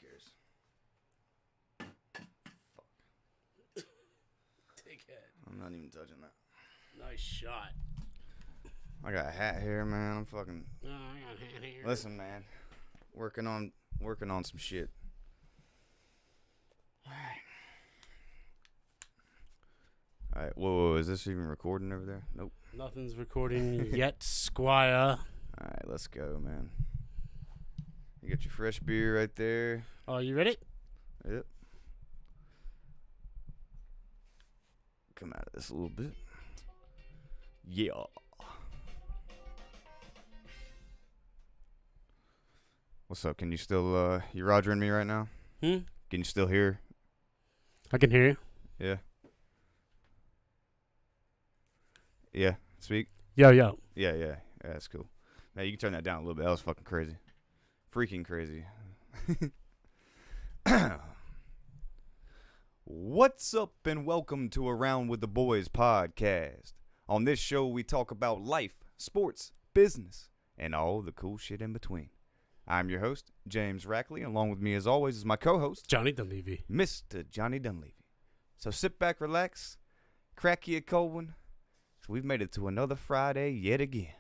cares? Fuck. Dickhead. I'm not even touching that. Nice shot. I got a hat here, man. I'm fucking. Oh, I got a hat here. Listen, man. Working on some shit. All right. Whoa, is this even recording over there? Nope. Nothing's recording yet, Squire. All right, let's go, man. You got your fresh beer right there. Oh, you ready? Yep. Come out of this a little bit. Yeah. What's up? Can you still, you Rogering me right now? Can you still hear? I can hear you. Yeah. Yeah. Speak? Yo, yo. Yeah, yeah. Yeah, that's cool. Man, you can turn that down a little bit. That was fucking crazy. Freaking crazy. What's up and welcome to Around with the Boys podcast. On this show, we talk about life, sports, business, and all the cool shit in between. I'm your host, James Rackley. Along with me, as always, is my co-host, Johnny Dunleavy. Mr. Johnny Dunleavy. So sit back, relax, crack you a cold one. So we've made it to another Friday yet again.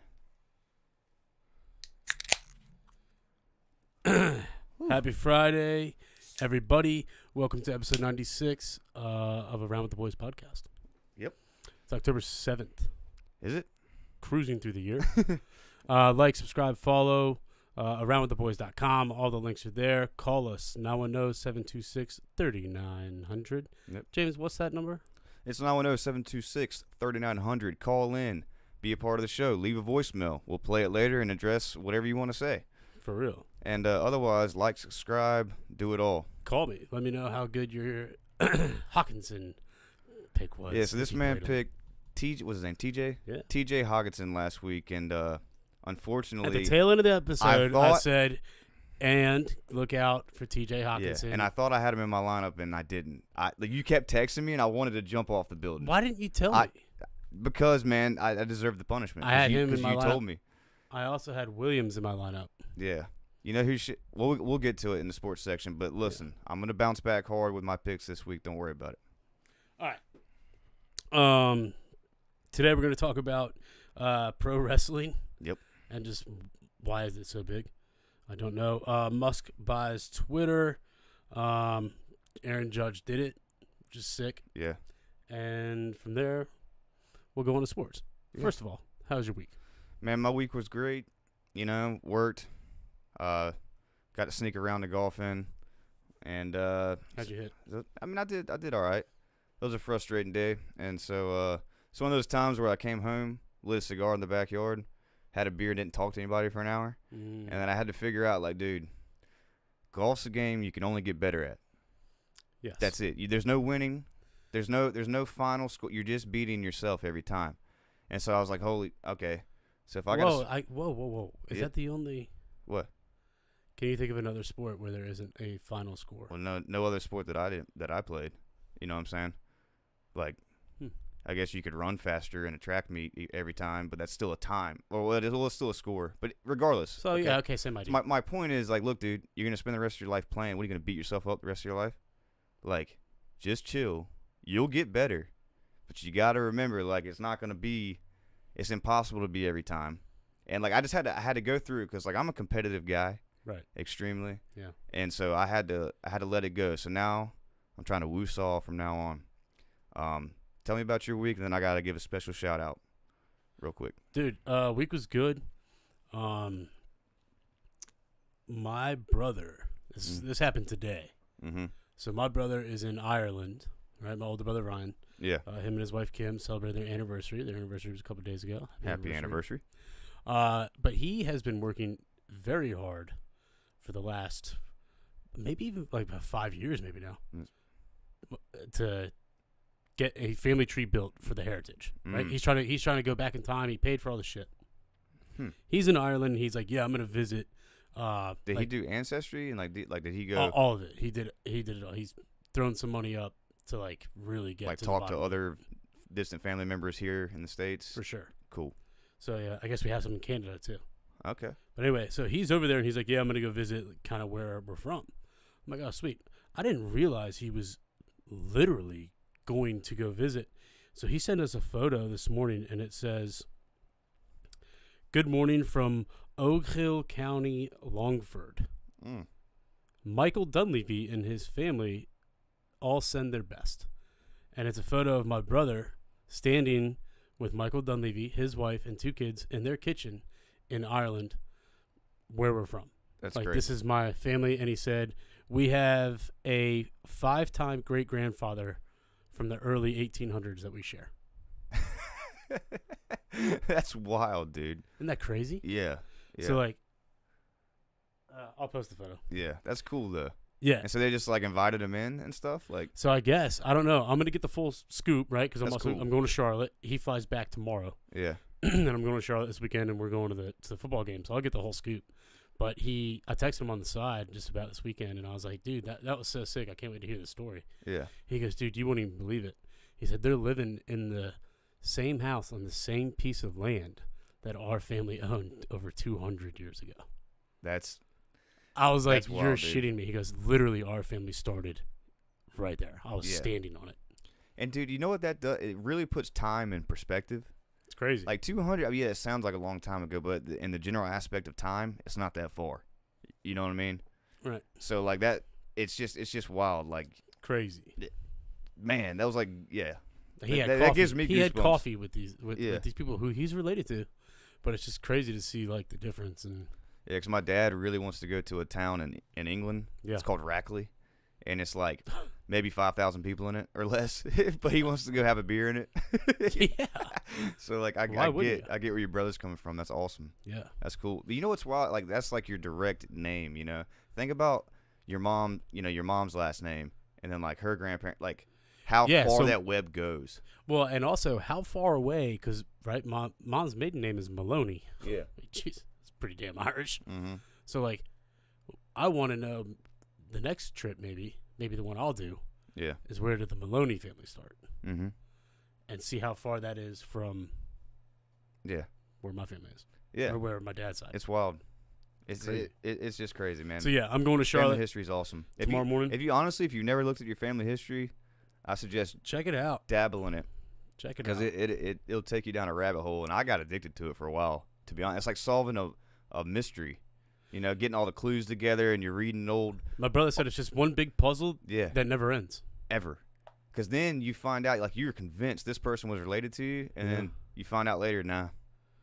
Happy Friday, everybody. Welcome to episode 96 of Around with the Boys podcast. Yep. It's October 7th. Is it? Cruising through the year. Like, subscribe, follow. AroundWithTheBoys.com. All the links are there. Call us 910-726-3900. Yep. James, what's that number? It's 910-726-3900. Call in. Be a part of the show. Leave a voicemail. We'll play it later and address whatever you want to say. For real. And otherwise, like, subscribe, do it all. Call me. Let me know how good your Hawkinson pick was. Yeah, so this man picked TJ. What's his name? TJ? Yeah. TJ Hawkinson last week, and unfortunately, at the tail end of the episode, I thought, said, and look out for TJ Hawkinson. Yeah, and I thought I had him in my lineup, and I didn't. You kept texting me, and I wanted to jump off the building. Why didn't you tell me? Because, man, I deserved the punishment. I had him in my lineup. Because you told me. I also had Williams in my lineup. Yeah. You know who should? We'll get to it in the sports section, but listen, yeah. I'm gonna bounce back hard with my picks this week. Don't worry about it. All right. Today we're gonna talk about pro wrestling. Yep. And just why is it so big? I don't know. Musk buys Twitter. Aaron Judge did it, which is sick. Yeah. And from there, we'll go on to sports. Yeah. First of all, how was your week? Man, my week was great. You know, worked. Got to sneak around to golfing, and how'd you hit? I mean, I did all right. It was a frustrating day, and so it's one of those times where I came home, lit a cigar in the backyard, had a beer, didn't talk to anybody for an hour, and then I had to figure out, like, dude, golf's a game you can only get better at. Yes, that's it. There's no winning, there's no final score. You're just beating yourself every time, and so I was like, okay. So if I got whoa, is that the only what? Can you think of another sport where there isn't a final score? Well, no other sport that I played. You know what I'm saying? Like, I guess you could run faster in a track meet every time, but that's still a time. Well, it's still a score. But regardless. So, okay. Yeah, okay, same idea. My point is, like, look, dude, you're going to spend the rest of your life playing. What, are you going to beat yourself up the rest of your life? Like, just chill. You'll get better. But you got to remember, like, it's impossible to be every time. And, like, I had to go through it because, like, I'm a competitive guy. Right. Extremely. Yeah. And so I had to let it go. So now I'm trying to woo-saw from now on. Tell me about your week, and then I got to give a special shout-out real quick. Dude, week was good. My brother, this happened today. Mm-hmm. So my brother is in Ireland, right? My older brother, Ryan. Yeah. Him and his wife, Kim, celebrated their anniversary. Their anniversary was a couple of days ago. Happy anniversary. But he has been working very hard for the last maybe even like about 5 years maybe now to get a family tree built for the heritage, right? He's trying to go back in time. He paid for all the shit. He's in Ireland. He's like, yeah, I'm going to visit. Did he do Ancestry and did he go? All of it. He did it all. He's thrown some money up to like really get to talk to other distant family members here in the States. For sure. Cool. So yeah, I guess we have some in Canada too. Okay. But anyway, so he's over there and he's like, yeah, I'm going to go visit kind of where we're from. I'm like, oh, sweet. I didn't realize he was literally going to go visit. So he sent us a photo this morning, and it says, "Good morning from Oak Hill County, Longford. Michael Dunleavy and his family all send their best." And it's a photo of my brother standing with Michael Dunleavy, his wife, and 2 kids in their kitchen in Ireland, where we're from. That's like, great. this is my family. And he said, we have a 5-time great-grandfather from the early 1800s that we share. That's wild, dude. Isn't that crazy? Yeah. So, like, I'll post the photo. Yeah, that's cool, though. Yeah. And so they just, like, invited him in and stuff? Like, So I guess, I don't know. I'm going to get the full scoop, right? Because That's cool. I'm going to Charlotte. He flies back tomorrow. yeah. And I'm going to Charlotte this weekend, and we're going to the football game. So I'll get the whole scoop. But I texted him on the side just about this weekend, and I was like, dude, that was so sick. I can't wait to hear the story. Yeah. He goes, dude, you won't even believe it. He said they're living in the same house on the same piece of land that our family owned over 200 years ago. I was like, That's wild, you're dude. shitting me. He goes, literally, our family started right there. I was Yeah. standing on it. And, dude, you know what that does? It really puts time in perspective. It's crazy. Like, 200, I mean, yeah, it sounds like a long time ago, but in the general aspect of time, it's not that far. You know what I mean? Right. So, like, that, it's just wild. Like, Crazy. man, that was like, yeah. He had that coffee. gives me he had goosebumps. coffee with these Yeah. with these people who he's related to, but it's just crazy to see like the difference. And Yeah, because my dad really wants to go to a town in England. Yeah. It's called Rackley, and it's like maybe 5,000 people in it or less. But he wants to go have a beer in it. yeah, So like I get where your brother's coming from. That's awesome. yeah, That's cool. But you know what's wild? Like that's like your direct name. You know, think about your mom. You know, your mom's last name, and then like her grandparent. Like how Yeah, far so- that web goes. Well, and also how far away? Because right, mom's maiden name is Maloney. Yeah. Jeez, it's pretty damn Irish. Mm-hmm. So like, I want to know the next trip. Maybe the one I'll do Yeah. is where did the Maloney family start, Mm-hmm. and see how far that is from Yeah. where my family is, Yeah. or where my dad's side. It's wild. It's Crazy. it's just crazy, man. So yeah, I'm going to Family Charlotte history is awesome. tomorrow morning. If you've never looked at your family history, I suggest Check it out. dabble in it Check it because out. it'll take you down a rabbit hole. And I got addicted to it for a while. To be honest, it's like solving a mystery. You know, getting all the clues together and you're reading old. My brother said it's just one big puzzle Yeah. that never ends. Ever. Because then you find out like you were convinced this person was related to you, and Yeah. then you find out later, no,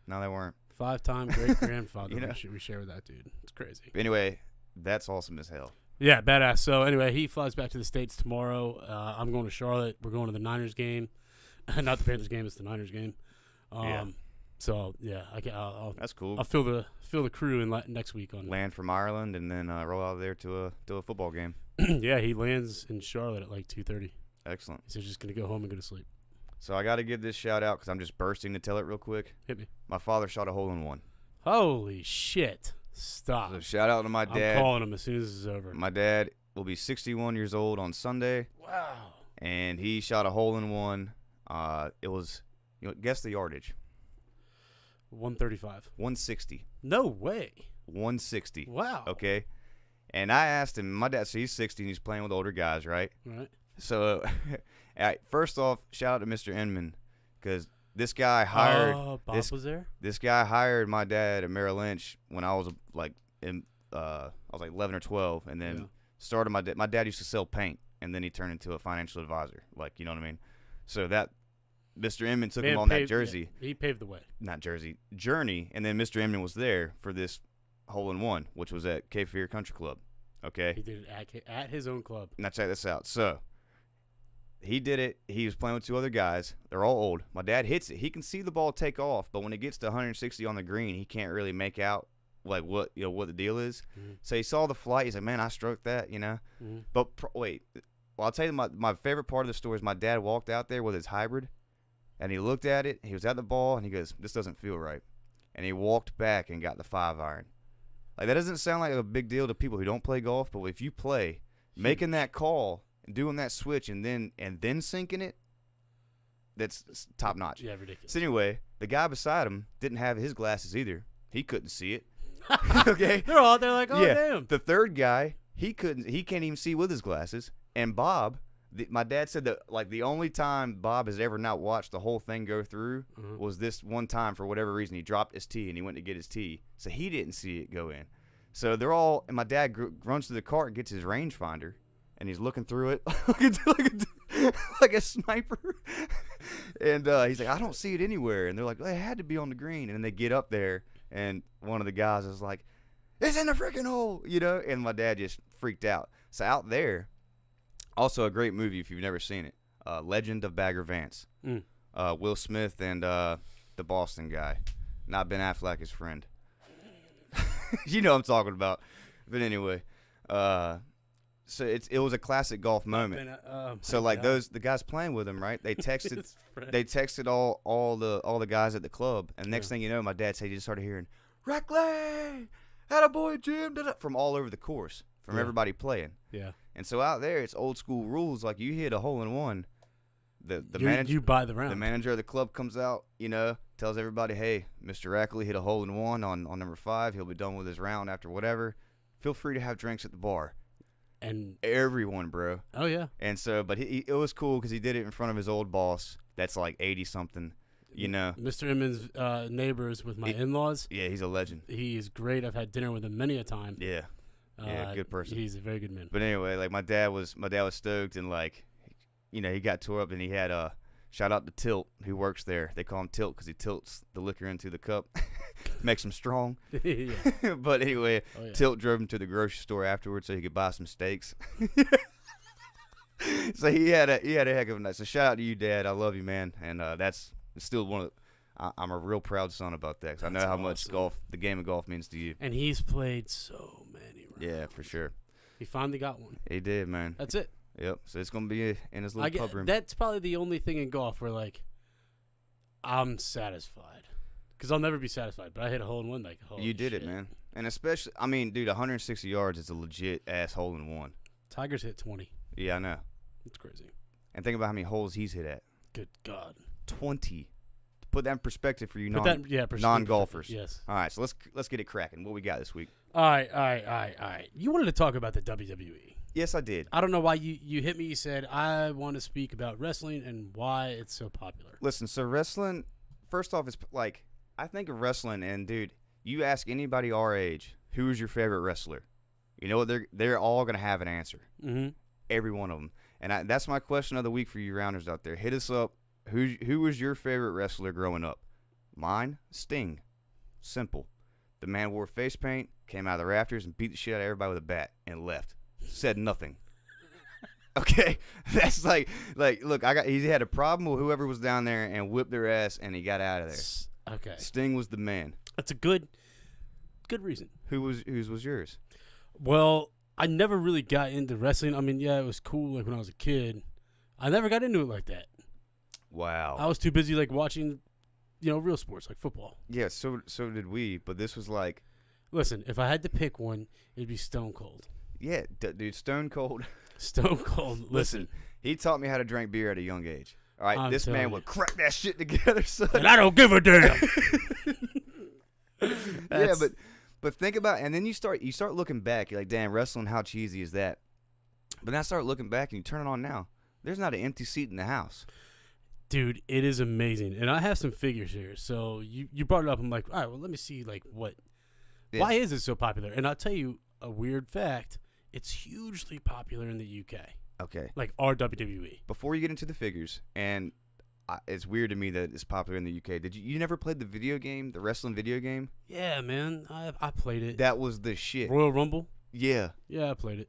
they weren't. 5-time great grandfather. You know? we share with that dude. It's crazy. But anyway, that's awesome as hell. Yeah, badass. So anyway, he flies back to the States tomorrow. I'm going to Charlotte. We're going to the Niners game. Not the Panthers game. It's the Niners game. Yeah. So yeah, I'll That's cool. fill the crew in next week on. Land from Ireland and then roll out of there to a football game. Yeah, he lands in Charlotte at like 2:30. Excellent. He says he's just gonna go home and go to sleep. So I got to give this shout out because I'm just bursting to tell it real quick. Hit me. My father shot a hole in one. Holy shit! Stop. So shout out to my I'm dad. calling him as soon as this is over. My dad will be 61 years old on Sunday, Wow. and he shot a hole in one. It was, guess the yardage. 135. 160. No way. 160. Wow. Okay. And I asked him, my dad, so he's 60 and he's playing with older guys, right? Right. So, all right, first off, shout out to Mr. Inman because this guy hired. Oh, Bob this, was there. This guy hired my dad at Merrill Lynch when I was like 11 or 12, and then Yeah. started my dad used to sell paint, and then he turned into a financial advisor, like you know what I mean. So that Mr. Inman took him on that jersey, Yeah, he paved the way. not jersey journey, and then Mr. Inman was there for this hole in one, which was at Cape Fear Country Club. Okay, He did it at his own club. now check this out. So he did it. He was playing with two other guys. They're all old. My dad hits it. He can see the ball take off, but when it gets to 160 on the green, he can't really make out like what the deal is. Mhm. So he saw the flight. He's like, "Man, I struck that," Mhm. But wait, well, I'll tell you my favorite part of the story is my dad walked out there with his hybrid, and he looked at it. He was at the ball, and he goes, "This doesn't feel right," and he walked back and got the 5-iron. Like that doesn't sound like a big deal to people who don't play golf, but if you play, making that call and doing that switch and then sinking it, that's top notch. Yeah, ridiculous. So anyway, the guy beside him didn't have his glasses either. He couldn't see it. Okay. They're all there like, oh Yeah. damn. The third guy, He can't even see with his glasses. And Bob, my dad said that like the only time Bob has ever not watched the whole thing go through was this one time for whatever reason. He dropped his tea and he went to get his tea, so he didn't see it go in. So they're all, and my dad runs to the cart and gets his rangefinder, and he's looking through it like a sniper. And he's like, I don't see it anywhere. And they're like, well, it had to be on the green. And then they get up there, and one of the guys is like, it's in the freaking hole, you know? And my dad just freaked out. So out there, also a great movie if you've never seen it, Legend of Bagger Vance. Will Smith and the Boston guy, not Ben Affleck, his friend. You know what I'm talking about. But anyway, so it was a classic golf moment. So like the guys playing with him, right? They texted all the guys at the club, and next thing you know, my dad said he just started hearing Reckley, attaboy Jim, from all over the course, from everybody playing. Yeah. And so out there, it's old school rules. Like you hit a hole in one, the manager, you buy the round. The manager of the club comes out, you know, tells everybody, hey, Mr. Rackley hit a hole in one on number 5. He'll be done with his round after whatever. Feel free to have drinks at the bar. And everyone, bro. Oh yeah. And so, but it was cool because he did it in front of his old boss. That's like 80 something. You know, Mr. Emmons' neighbors with my in-laws. Yeah, he's a legend. He is great. I've had dinner with him many a time. Yeah. Yeah, good person. He's a very good man. But anyway, like my dad was stoked, and like, you know, he got tore up, and he had shout out to Tilt, who works there. They call him Tilt because he tilts the liquor into the cup, makes him strong. But anyway, Tilt drove him to the grocery store afterwards so he could buy some steaks. So he had a heck of a night. So shout out to you, Dad. I love you, man. And that's still one of I'm a real proud son about that, because I know how much the game of golf means to you. And he's played so many rounds. Yeah, for sure. He finally got one. He did, man. That's it. Yep. So it's gonna be in his little pub room. That's probably the only thing in golf where like I'm satisfied, because I'll never be satisfied. But I hit a hole in one. Like, holy you did shit. it, man. And especially, I mean, dude, 160 yards is a legit ass hole in one. Tiger's hit 20. Yeah, I know. It's crazy. And think about how many holes he's hit at. Good God. 20. To put that in perspective for you non-golfers. Yes. All right, so let's get it cracking. What we got this week? All right. You wanted to talk about the WWE. Yes, I did. I don't know why you hit me. You said, I want to speak about wrestling and why it's so popular. Listen, so wrestling, first off, is like, I think of wrestling, and dude, you ask anybody our age, who is your favorite wrestler? You know what? They're all going to have an answer. Mm-hmm. Every one of them. And that's my question of the week for you rounders out there. Hit us up. Who was your favorite wrestler growing up? Mine, Sting. Simple. The man wore face paint, came out of the rafters, and beat the shit out of everybody with a bat and left. Said nothing. Okay? That's like look, he had a problem with whoever was down there and whipped their ass, and he got out of there. Okay. Sting was the man. That's a good reason. Whose was yours? Well, I never really got into wrestling. I mean, yeah, it was cool like when I was a kid. I never got into it like that. Wow. I was too busy like watching, real sports like football. Yeah, so did we, but this was like, listen, if I had to pick one, it'd be Stone Cold. Yeah, dude, Stone Cold. Stone Cold. Listen, he taught me how to drink beer at a young age. All right, this man would crack that shit together, son. And I don't give a damn. Yeah, but think about it, and then you start looking back. You're like, damn, wrestling, how cheesy is that? But then I start looking back, and you turn it on now. There's not an empty seat in the house. Dude, it is amazing. And I have some figures here. So you brought it up. I'm like, all right, well, let me see, like, what. Yeah. Why is it so popular? And I'll tell you a weird fact. It's hugely popular in the UK. Okay. Like our WWE. Before you get into the figures, and it's weird to me that it's popular in the UK. Did you never played the video game, the wrestling video game? Yeah, man. I played it. That was the shit. Royal Rumble? Yeah. Yeah, I played it.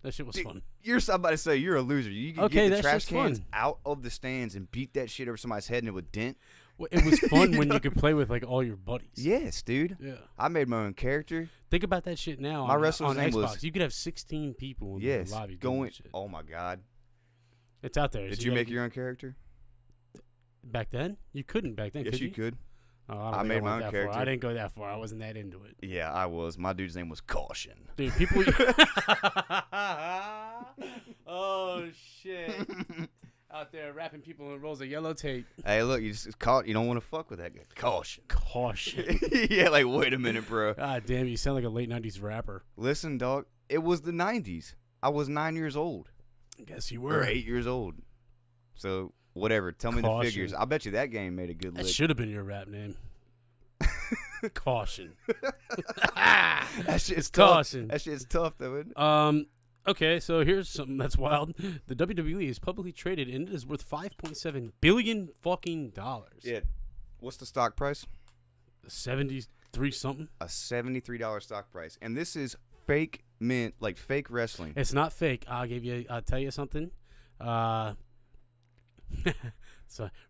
That shit was fun. You're somebody to say you're a loser. You can get the trash cans out of the stands and beat that shit over somebody's head and it would dent. Well, it was fun when you could play with like all your buddies. Yes, dude. Yeah. I made my own character. Think about that shit now. My wrestler's name Xbox. was. You could have 16 people in the lobby doing that shit. Oh my god. It's out there. Did you make your own character? Back then? You couldn't back then. Yes, you could. Oh, I made my own character. I didn't go that far. I wasn't that into it. Yeah, I was. My dude's name was Caution. Dude, people. Oh shit! Out there wrapping people in rolls of yellow tape. Hey, look, you just caught. You don't want to fuck with that guy. Caution. Caution. Yeah, like wait a minute, bro. God damn, you sound like a late '90s rapper. Listen, dog. It was the 90s. I was 9 years old. I guess you were. Or 8 years old. So, whatever. Tell me the figures. I bet you that game made a good lick. That should have been your rap name. Caution. That shit's tough. Caution. That shit's tough, though, isn't it? Okay, so here's something that's wild. The WWE is publicly traded, and it is worth $5.7 billion fucking dollars. Yeah. What's the stock price? 73 something. A $73 stock price. And this is fake mint, like fake wrestling. It's not fake. I'll tell you something. So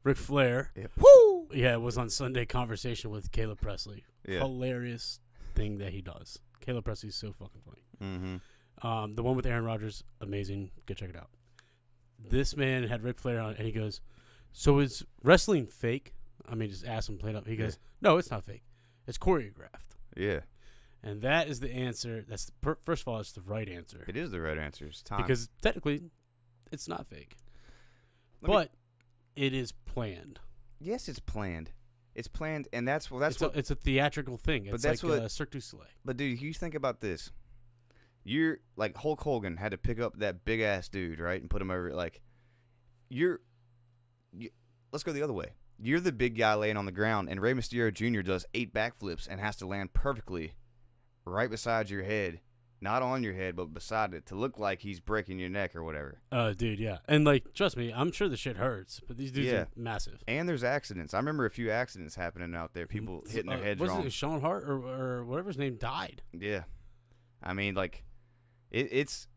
Ric Flair. Yeah. Woo! Yeah, it was on Sunday Conversation with Caleb Presley. Yeah. Hilarious thing that he does. Caleb Presley's so fucking funny. Mm-hmm. The one with Aaron Rodgers, amazing. Go check it out. This man had Ric Flair on, and he goes, "So is wrestling fake?" I mean, just ask him plain up. He goes, "No, it's not fake. It's choreographed." Yeah. And that is the answer. That's first of all, it's the right answer. It is the right answer. It's time. Because technically, it's not fake. But it is planned. Yes, it's planned. It's planned, and it's a theatrical thing. It's like Cirque du Soleil. But dude, you think about this. You're like Hulk Hogan had to pick up that big ass dude, right, and put him over. Like, let's go the other way. You're the big guy laying on the ground, and Rey Mysterio Jr. does 8 backflips and has to land perfectly right beside your head. Not on your head, but beside it to look like he's breaking your neck or whatever. Dude, yeah. And, like, trust me, I'm sure the shit hurts, but these dudes are massive. And there's accidents. I remember a few accidents happening out there, people hitting their heads wrong. Was it Sean Hart or whatever his name died? Yeah. I mean, like, it's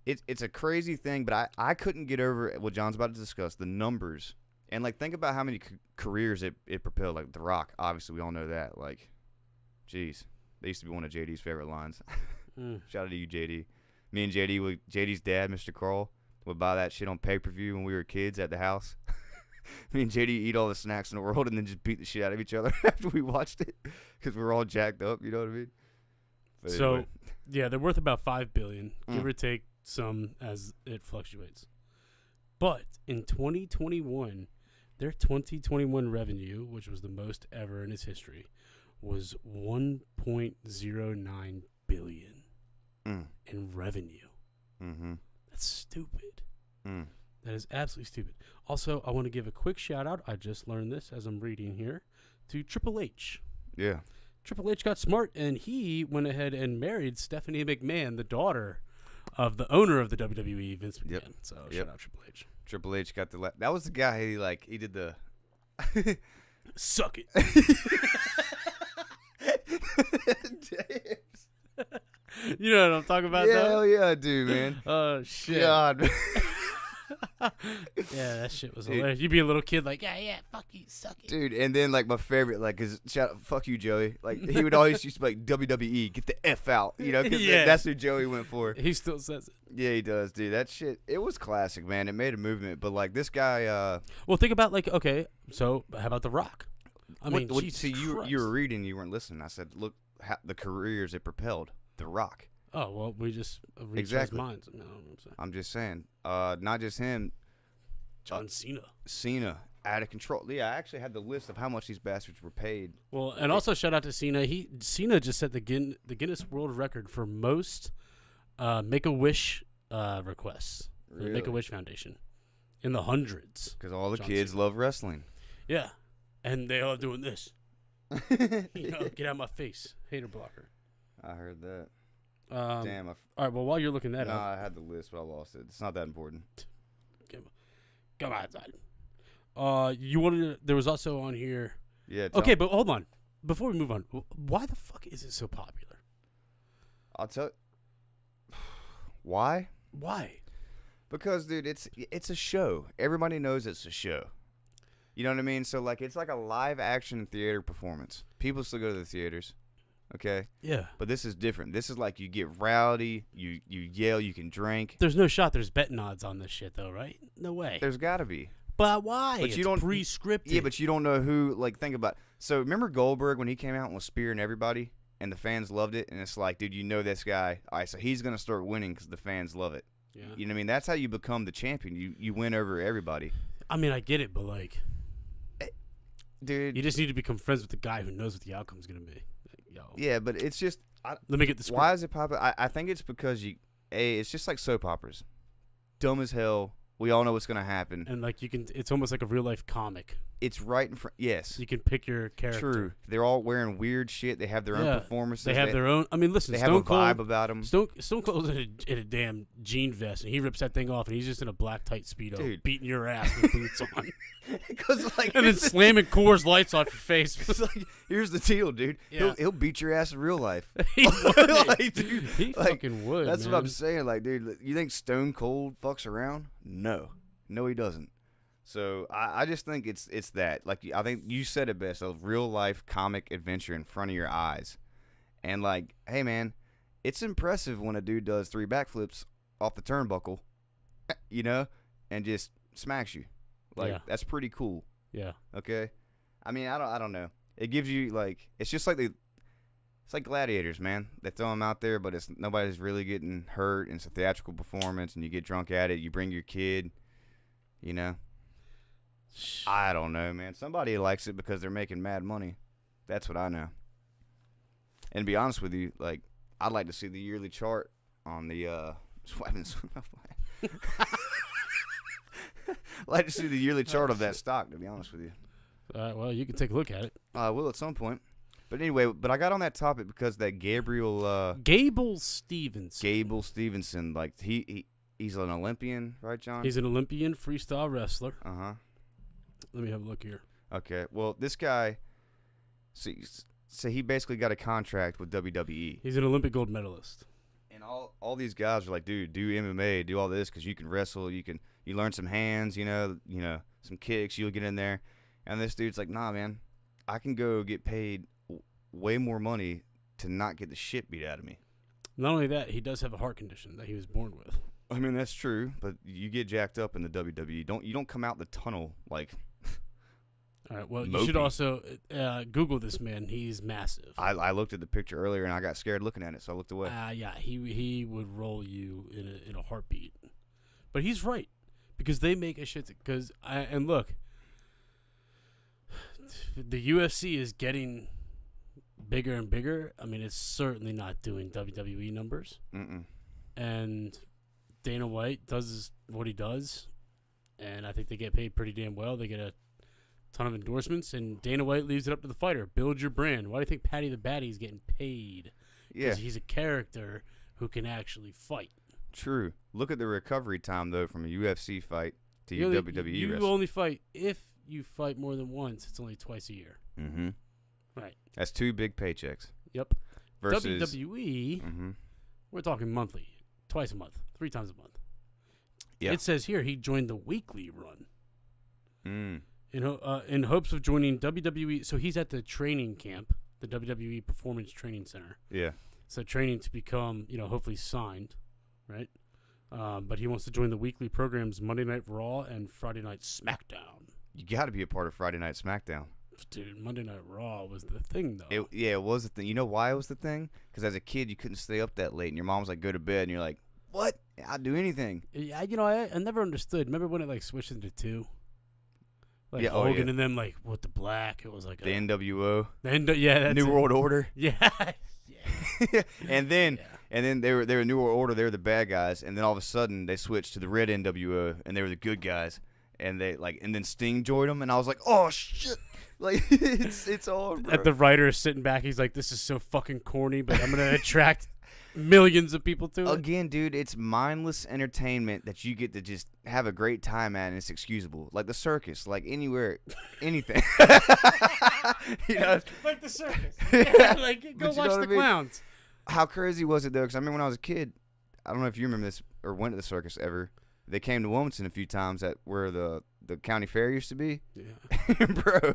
a crazy thing, but I couldn't get over what John's about to discuss, the numbers. And, like, think about how many careers it propelled. Like, The Rock, obviously, we all know that. Like, geez. That used to be one of JD's favorite lines. Shout out to you, JD. Me and JD's dad, Mr. Carl, would buy that shit on pay-per-view when we were kids at the house. Me and JD eat all the snacks in the world and then just beat the shit out of each other after we watched it because we were all jacked up, you know what I mean? But so, anyway. Yeah, they're worth about $5 billion, give or take some as it fluctuates. But in 2021, their 2021 revenue, which was the most ever in its history, was $1.09 billion in revenue. Mm-hmm. That's stupid. That is absolutely stupid. Also, I want to give a quick shout out. I just learned this as I'm reading here to Triple H. Yeah. Triple H got smart, and he went ahead and married Stephanie McMahon, the daughter of the owner of the WWE, Vince McMahon. Yep. So shout out Triple H. Triple H got the that was the guy he did the suck it. You know what I'm talking about, though? Hell yeah, I do, man. Oh, shit. God. Yeah, that shit was hilarious. You'd be a little kid like, yeah, fuck you, suck it. Dude, and then, like, my favorite, like, cause fuck you, Joey. Like, he would always used to be like, WWE, get the F out. You know, because that's who Joey went for. He still says it. Yeah, he does, dude. That shit, it was classic, man. It made a movement. But, like, this guy, well, think about, like, okay, so how about The Rock? I mean, see, you were reading, you weren't listening. I said, look, the careers it propelled. The Rock. Oh, well, we just reached his minds. You know what I'm saying? I'm just saying. Not just him. John Cena. Cena, out of control. Yeah, I actually had the list of how much these bastards were paid. Well, and also shout out to Cena. Cena just set the Guinness World Record for most Make-A-Wish requests for the Make-A-Wish Foundation in the hundreds. Because all the kids love wrestling. Yeah, and they all doing this. You know, get out of my face, hater blocker. I heard that. Damn. All right. Well, while you're looking that up, I had the list, but I lost it. It's not that important. Come outside. You wanted to, there was also on here. Yeah. Okay, but hold on. Before we move on, why the fuck is it so popular? I'll tell. Why? Why? Because, dude, it's a show. Everybody knows it's a show. You know what I mean? So, like, it's like a live action theater performance. People still go to the theaters. Okay? Yeah. But this is different. This is like you get rowdy, you yell, you can drink. There's no shot there's betting odds on this shit, though, right? No way. There's got to be. But why? But it's you don't pre-scripted. Yeah, but you don't know who, like, think about it. So, remember Goldberg when he came out and was spearing everybody? And the fans loved it? And it's like, dude, you know this guy. All right, so he's going to start winning because the fans love it. Yeah. You know what I mean? That's how you become the champion. You win over everybody. I mean, I get it, but, like, dude, you just need to become friends with the guy who knows what the outcome's going to be. Like, yo. Yeah, but it's just, Let me get the script. Why is it popular? I think it's because it's just like soap operas. Dumb as hell. We all know what's going to happen. And like it's almost like a real life comic. It's right in front. Yes. You can pick your character. True. They're all wearing weird shit. They have their own performances. They have their own. I mean, listen. They Stone have a Cold, vibe about them. Stone Cold's in a damn jean vest, and he rips that thing off, and he's just in a black tight Speedo, Dude. beating your ass with boots on. And then slamming Coors Lights off your face. It's like, here's the deal, dude. Yeah. He'll beat your ass in real life. He would. Like, dude, He fucking would. That's man. what I'm saying. Like, dude, you think Stone Cold fucks around? No, he doesn't. So I just think it's that. Like, I think you said it best. A real life comic adventure in front of your eyes, and like, hey man, it's impressive when a dude does 3 backflips off the turnbuckle, you know, and just smacks you. Like, that's pretty cool. Yeah. Okay. I mean, I don't know. It gives you like, it's just like it's like gladiators, man. They throw them out there, but nobody's really getting hurt. And it's a theatrical performance, and you get drunk at it. You bring your kid, you know. I don't know, man. Somebody likes it because they're making mad money. That's what I know. And to be honest with you, like, I'd like to see the yearly chart on the I'd like to see the yearly chart of that stock, to be honest with you. Well, you can take a look at it. I will at some point. But anyway, I got on that topic because that Gable Stevenson, like, he's an Olympian, right, John? He's an Olympian freestyle wrestler. Uh-huh. Let me have a look here. Okay. Well, this guy, so he basically got a contract with WWE. He's an Olympic gold medalist. And all these guys are like, dude, do MMA, do all this because you can wrestle, you learn some hands, you know, some kicks, you'll get in there. And this dude's like, nah, man, I can go get paid way more money to not get the shit beat out of me. Not only that, he does have a heart condition that he was born with. I mean, that's true, but you get jacked up in the WWE. You don't come out the tunnel like. All right. Well, mopey. You should also Google this man. He's massive. I looked at the picture earlier and I got scared looking at it, so I looked away. Yeah, he would roll you in a heartbeat. But he's right because they make a shit. And look, the UFC is getting bigger and bigger. I mean, it's certainly not doing WWE numbers. Mm-mm. And Dana White does what he does, and I think they get paid pretty damn well. They get a ton of endorsements, and Dana White leaves it up to the fighter. Build your brand. Why do you think Patty the Batty is getting paid? Yeah. Because he's a character who can actually fight. True. Look at the recovery time, though, from a UFC fight to your WWE You wrestling. only fight, if you fight more than once, it's only twice a year. Mm-hmm. Right. That's 2 big paychecks. Yep. Versus WWE, mm-hmm. we're talking monthly. Twice a month. 3 times a month. Yeah. It says here he joined the weekly run. Mm. In hopes of joining WWE. So he's at the training camp, the WWE Performance Training Center. Yeah. So training to become, hopefully signed, right? But he wants to join the weekly programs Monday Night Raw and Friday Night SmackDown. You got to be a part of Friday Night SmackDown. Dude, Monday Night Raw was the thing, though. It was the thing. You know why it was the thing? Because as a kid, you couldn't stay up that late, and your mom was like, go to bed, and you're like, what? I'll do anything. Yeah, I never understood. Remember when it, switched into 2? Like, Yeah, Hogan and them, with the black. It was like the NWO. Yeah, that's New it. World Order. Yeah. Yeah. And then they were New World Order. They were the bad guys, and then all of a sudden they switched to the red NWO, and they were the good guys. And and then Sting joined them, and I was like, oh shit. Like, it's all, bro. The writer is sitting back. He's like, this is so fucking corny, but I'm going to attract millions of people to it. Again, dude, it's mindless entertainment that you get to just have a great time at, and it's excusable. Like the circus, like anywhere, anything. Like the circus. Yeah, go watch the clowns. How crazy was it, though? Because I remember when I was a kid, I don't know if you remember this or went to the circus ever. They came to Wilmington a few times at where the county fair used to be. Yeah. Bro.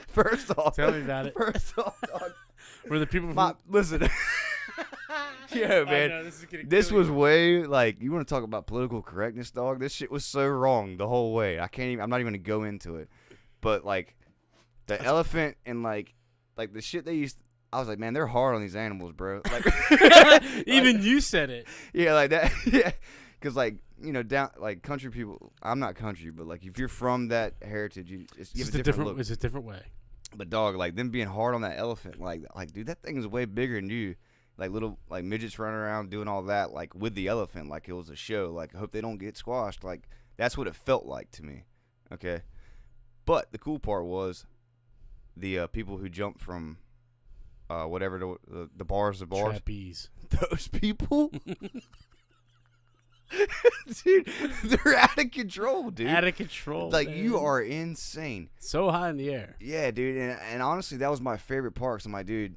First off. Tell me about it. First off, dog. Were the people from... Listen. Yeah, man. Know, this was way, you want to talk about political correctness, dog? This shit was so wrong the whole way. I'm not even going to go into it. But, the elephant and, the shit they used... I was like, man, they're hard on these animals, bro. Even you said it. Yeah, like that. Yeah. Because, down, country people, I'm not country, but, if you're from that heritage, you have a different look. It's a different way. But dog, like them being hard on that elephant, like dude, that thing is way bigger than you. Like little like midgets running around doing all that, like with the elephant, like it was a show. Like I hope they don't get squashed. Like that's what it felt like to me. Okay, but the cool part was the people who jumped from whatever the bars, Trapeze. Those people. Dude, they're out of control, dude. Out of control. Like, man. you are insane. So high in the air. Yeah, dude. And honestly, that was my favorite part. So, my dude,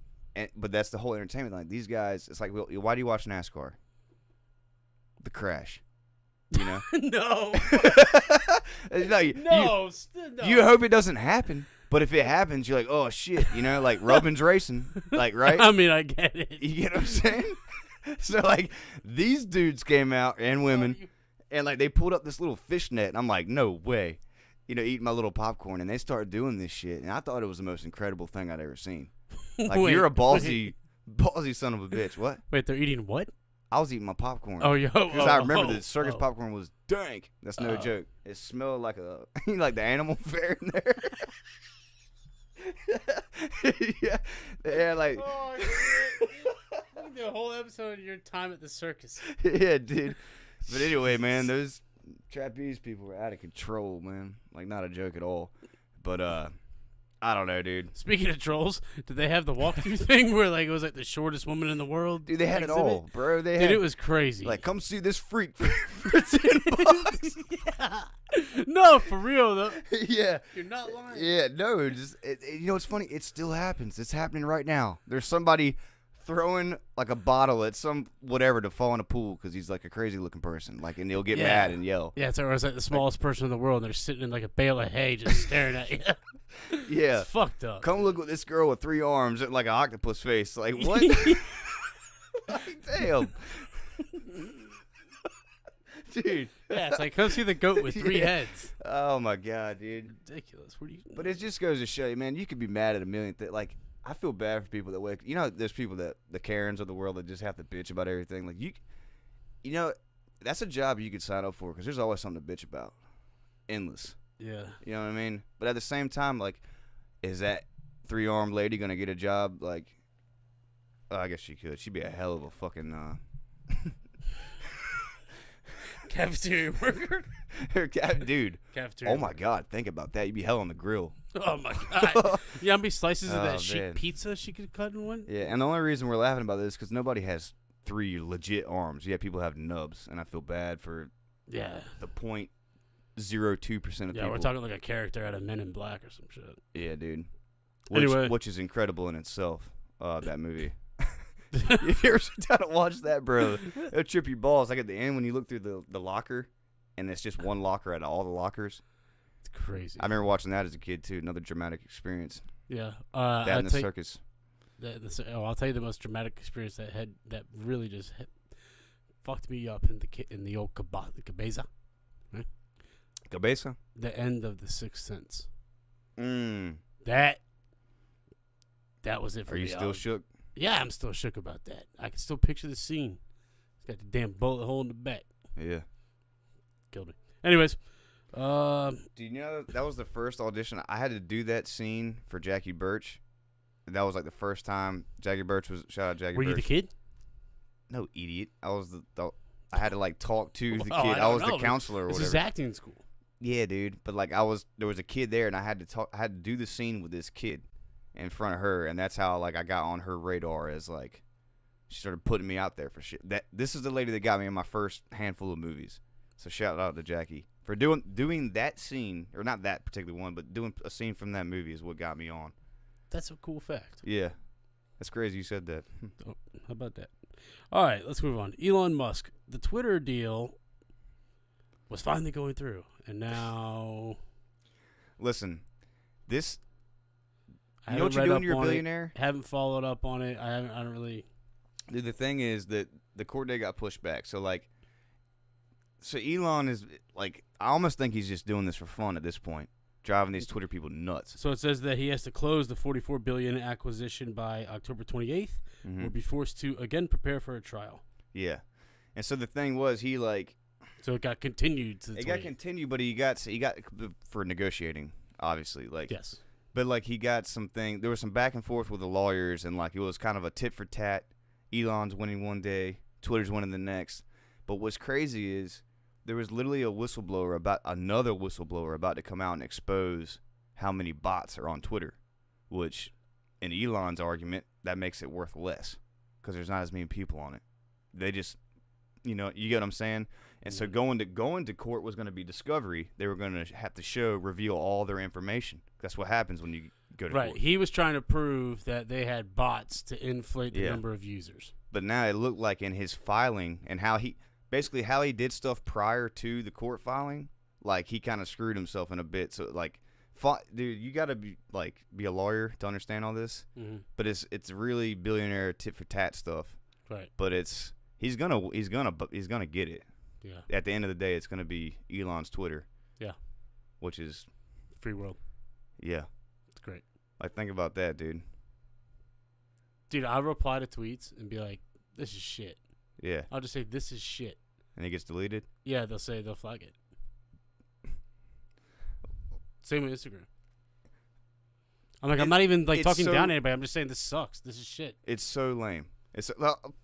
but that's the whole entertainment. Like, these guys, it's like, why do you watch NASCAR? The crash. You know? No. No. You hope it doesn't happen. But if it happens, you're like, oh, shit. You know, like Robin's racing. Like, right? I mean, I get it. You get what I'm saying? So, like, these dudes came out, and women, and, like, they pulled up this little fish net, and I'm like, no way. You know, eating my little popcorn, and they started doing this shit, and I thought it was the most incredible thing I'd ever seen. Like, you're a ballsy son of a bitch. What? Wait, they're eating what? I was eating my popcorn. Oh, because I remember the circus popcorn was dank. That's no joke. It smelled like like the animal fair in there. Yeah, like. Oh, the whole episode of your time at the circus. Yeah, dude. But anyway, man, those trapeze people were out of control, man. Like, not a joke at all. But I don't know, dude. Speaking of trolls, did they have the walkthrough thing where like it was like the shortest woman in the world? Dude, they had exhibit? it all, bro. Dude, it was crazy. Like, come see this freak for $10. Yeah. No, for real though. Yeah. You're not lying. Yeah, no, you know what's funny? It still happens. It's happening right now. There's somebody throwing like a bottle at some whatever to fall in a pool because he's like a crazy looking person, like, and he'll get mad and yell. Yeah, so it was like the smallest person in the world, and they're sitting in like a bale of hay just staring at you. Yeah, it's fucked up. Come look at this girl with 3 arms and like an octopus face. Like, what? Like, damn. Dude. Yeah, it's like, come see the goat with 3 heads. Oh my god, dude. Ridiculous. What do you? But it just goes to show you, man, you could be mad at a million things. Like, I feel bad for people that wake. You know, there's people that the Karens of the world that just have to bitch about everything. Like, you know, that's a job you could sign up for because there's always something to bitch about. Endless. Yeah. You know what I mean? But at the same time, like, is that 3-armed lady gonna get a job? Like, I guess she could. She'd be a hell of a fucking cafeteria worker. Dude. Cafeteria. Oh my god, think about that. You'd be hell on the grill. Oh my god. You know how many slices of that sheet man. pizza she could cut in one? Yeah, and the only reason we're laughing about this is because nobody has 3 legit arms. Yeah, people have nubs, and I feel bad for the 0.02% of people. Yeah, we're talking like a character out of Men in Black or some shit. Yeah, dude. Anyway. Which is incredible in itself, that movie. If you ever sit down and watch that, bro, it'll trip your balls. Like at the end when you look through the locker, and it's just one locker out of all the lockers. It's crazy. I remember watching that as a kid, too. Another dramatic experience. Yeah. That in the circus. I'll tell you the most dramatic experience that really just fucked me up in the old cabeza. Right? Cabeza? The end of The Sixth Sense. That was it for me. Are you still shook? Yeah, I'm still shook about that. I can still picture the scene. It's got the damn bullet hole in the back. Yeah. Killed me. Anyways. Do you know that was the first audition? I had to do that scene for Jackie Birch. That was like the first time Jackie Birch was. Shout out Jackie Birch. Were you the kid? No, idiot. I was I had to like talk to the kid. I was the counselor or whatever. This is acting school. Yeah, dude. But like there was a kid there, and I had to do the scene with this kid in front of her, and that's how like I got on her radar as like she started putting me out there for shit. This is the lady that got me in my first handful of movies. So shout out to Jackie for doing that scene, or not that particular one, but doing a scene from that movie is what got me on. That's a cool fact. Yeah, that's crazy you said that. Oh, how about that? All right, let's move on. Elon Musk, the Twitter deal was finally going through, and now listen, this. I You know what you do when you're a billionaire? Haven't followed up on it. I don't really. Dude, the thing is that the court date got pushed back. So Elon is like, I almost think he's just doing this for fun at this point, driving these Twitter people nuts. So it says that he has to close the $44 billion acquisition by October 28th, or be forced to again prepare for a trial. Yeah, and so the thing was, he like. So it got continued to the. It got continued, but he got for negotiating, obviously. Like yes. But like he got something. There was some back and forth with the lawyers, and like it was kind of a tit for tat. Elon's winning one day, Twitter's winning the next. But what's crazy is there was literally another whistleblower about to come out and expose how many bots are on Twitter, which in Elon's argument that makes it worth less because there's not as many people on it. They just, you get what I'm saying. And so going to court was going to be discovery. They were going to have to reveal all their information. That's what happens when you go to court. Right. He was trying to prove that they had bots to inflate the number of users. But now it looked like in his filing and how he did stuff prior to the court filing, like he kind of screwed himself in a bit. So like, dude, you got to be a lawyer to understand all this. Mm-hmm. But it's really billionaire tit for tat stuff. Right. But he's gonna get it. Yeah. At the end of the day, it's gonna be Elon's Twitter. Yeah. Which is free world. Yeah. It's great. Like, think about that, dude. Dude, I reply to tweets and be like, "This is shit." Yeah. I'll just say, "This is shit," and it gets deleted. Yeah, they'll flag it. Same with Instagram. I'm not even talking down to anybody. I'm just saying this sucks. This is shit. It's so lame.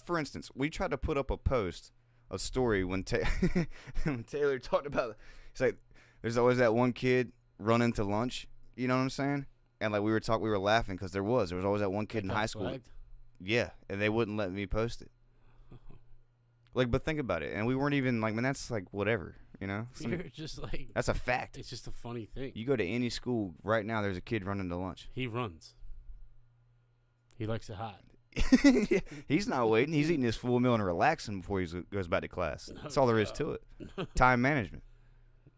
For instance, we tried to put up a story when Taylor talked about. He's like, "There's always that one kid running to lunch." You know what I'm saying? And like we were laughing because there was always that one kid in high school. Flagged? Yeah, and they wouldn't let me post it. Like, but think about it, and we weren't even like, man, that's like whatever, You're just like, that's a fact. It's just a funny thing. You go to any school right now, there's a kid running to lunch. He runs. He likes it hot. He's not waiting. He's eating his full meal and relaxing before he goes back to class. That's all there is to it. Time management.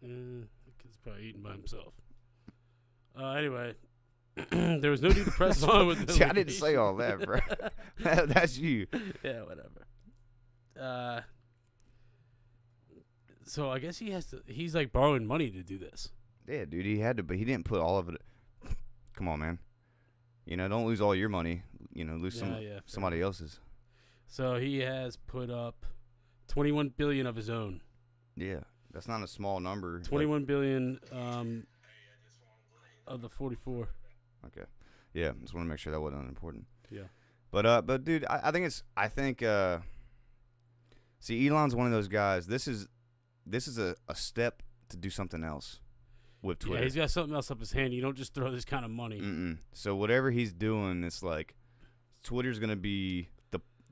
He's probably eating by himself. Anyway, there was no need to press on with the See, I didn't say all that, bro. That's you. Yeah, whatever. So I guess he's like borrowing money to do this. Yeah, dude, he had to, but he didn't put all of it. Come on, man. Don't lose all your money. Lose somebody else's. So he has put up $21 billion of his own. Yeah, that's not a small number. $21 billion of the 44. Okay. Yeah, just want to make sure that wasn't unimportant. Yeah. But dude, I think see, Elon's one of those guys. This is a step to do something else with Twitter. Yeah, he's got something else up his hand. You don't just throw this kind of money. So whatever he's doing, it's like Twitter's gonna be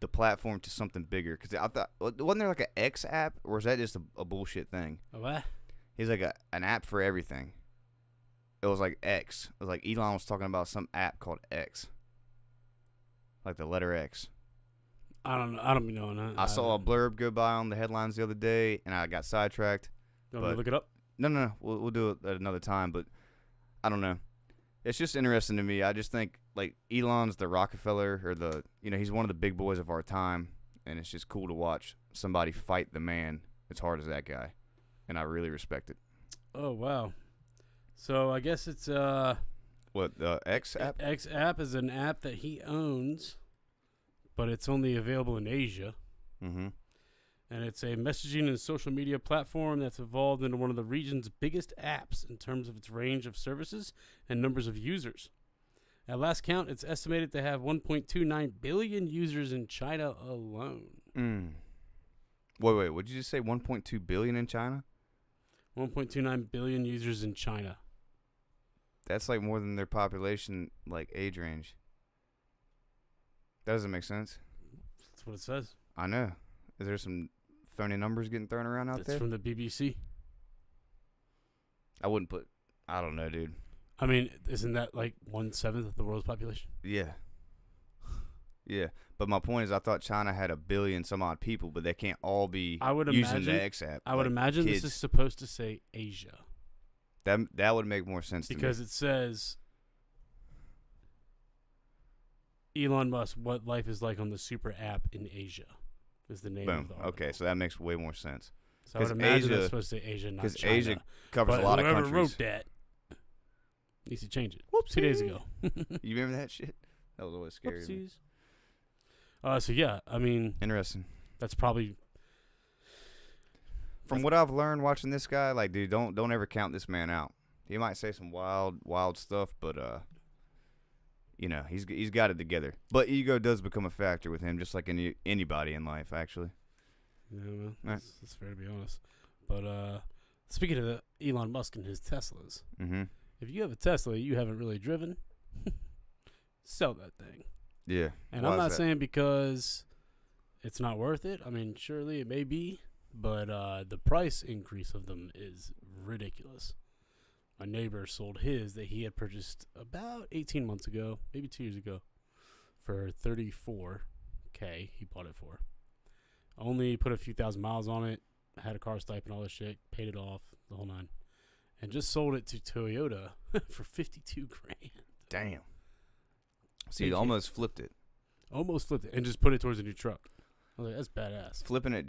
the platform to something bigger. Because I thought, wasn't there like an X app, or was that just a bullshit thing? A what? He's like an app for everything. It was like X. It was like Elon was talking about some app called X, like the letter X. I don't be knowing that. I saw a blurb go by on the headlines the other day, and I got sidetracked. You want me to look it up? No. We'll do it at another time. But I don't know. It's just interesting to me. I just think like Elon's the Rockefeller, or he's one of the big boys of our time, and it's just cool to watch somebody fight the man as hard as that guy, and I really respect it. Oh wow. So I guess it's what, the X app? X app is an app that he owns, but it's only available in Asia. Mm-hmm. And it's a messaging and social media platform that's evolved into one of the region's biggest apps in terms of its range of services and numbers of users. At last count, it's estimated to have 1.29 billion users in China alone. Wait, what did you just say? 1.2 billion in China? 1.29 billion users in China. That's like more than their population, like, age range. That doesn't make sense. That's what it says. I know. Is there some phony numbers getting thrown around out there? It's from the BBC. I wouldn't put... I don't know, dude. I mean, isn't that like 1/7 of the world's population? Yeah. Yeah. But my point is, I thought China had 1 billion some odd people, but they can't all be using the X app. I would imagine kids. This is supposed to say Asia. That would make more sense to me. Because it says Elon Musk, what life is like on the super app in Asia is the name of the article. Okay, so that makes way more sense. So I would imagine it's supposed to say Asia, not China. Because Asia covers a lot of countries. Whoever wrote that needs to change it. Whoopsie. 2 days ago. You remember that shit? That was always scary. Whoopsies. So yeah, I mean, interesting. That's probably from what I've learned watching this guy. Like, dude, don't ever count this man out. He might say some wild stuff, but you know, he's got it together. But ego does become a factor with him, just like anybody in life, actually. Yeah, man. That's fair to be honest. But speaking of Elon Musk and his Teslas, if you have a Tesla you haven't really driven, sell that thing. Yeah. And I'm not saying because it's not worth it. I mean, surely it may be, but the price increase of them is ridiculous. My neighbor sold his that he had purchased about 18 months ago, maybe 2 years ago, for $34,000. He bought it for. Only put a few thousand miles on it, had a car stipend, all this shit, paid it off, the whole nine, and just sold it to Toyota for $52,000. Damn. So you almost flipped it. Almost flipped it and just put it towards a new truck. I was like, that's badass. Flipping it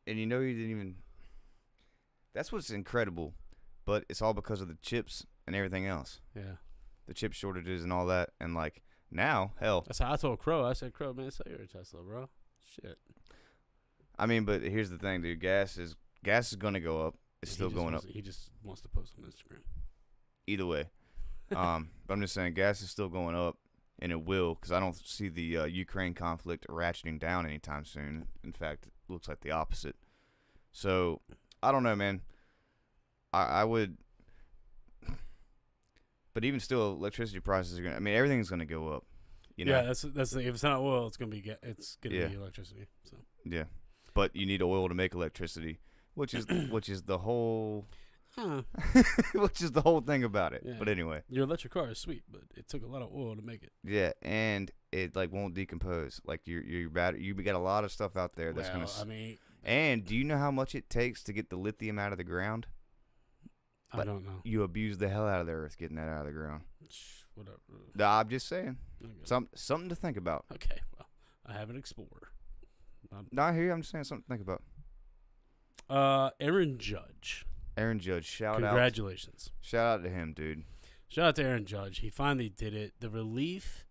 and you know you didn't even. That's what's incredible. But it's all because of the chips and everything else. Yeah. The chip shortages and all that. And, like, now, hell. That's how I told Crow. I said, Crow, man, sell your Tesla, bro. Shit. I mean, but here's the thing, dude. Gas is going to go up. It's still going up. He just wants to post on Instagram. Either way. But I'm just saying gas is still going up, and it will, because I don't see the Ukraine conflict ratcheting down anytime soon. In fact, it looks like the opposite. So, I don't know, man. I would, but even still, electricity prices are gonna. I mean, everything's gonna go up. You know? Yeah, that's the, if it's not oil, it's gonna be be electricity. So yeah, but you need oil to make electricity, which is the whole, which is the whole thing about it. Yeah. But anyway, your electric car is sweet, but it took a lot of oil to make it. Yeah, and it like won't decompose. Like your battery, you got a lot of stuff out there that's gonna. I mean, and do you know how much it takes to get the lithium out of the ground? I don't know. You abuse the hell out of the earth getting that out of the ground. Whatever. I'm just saying. Okay. Something to think about. Okay. Well, I have an Explorer. Not here. I'm just saying something to think about. Aaron Judge. Aaron Judge. Congratulations. Shout out to him, dude. Shout out to Aaron Judge. He finally did it. The relief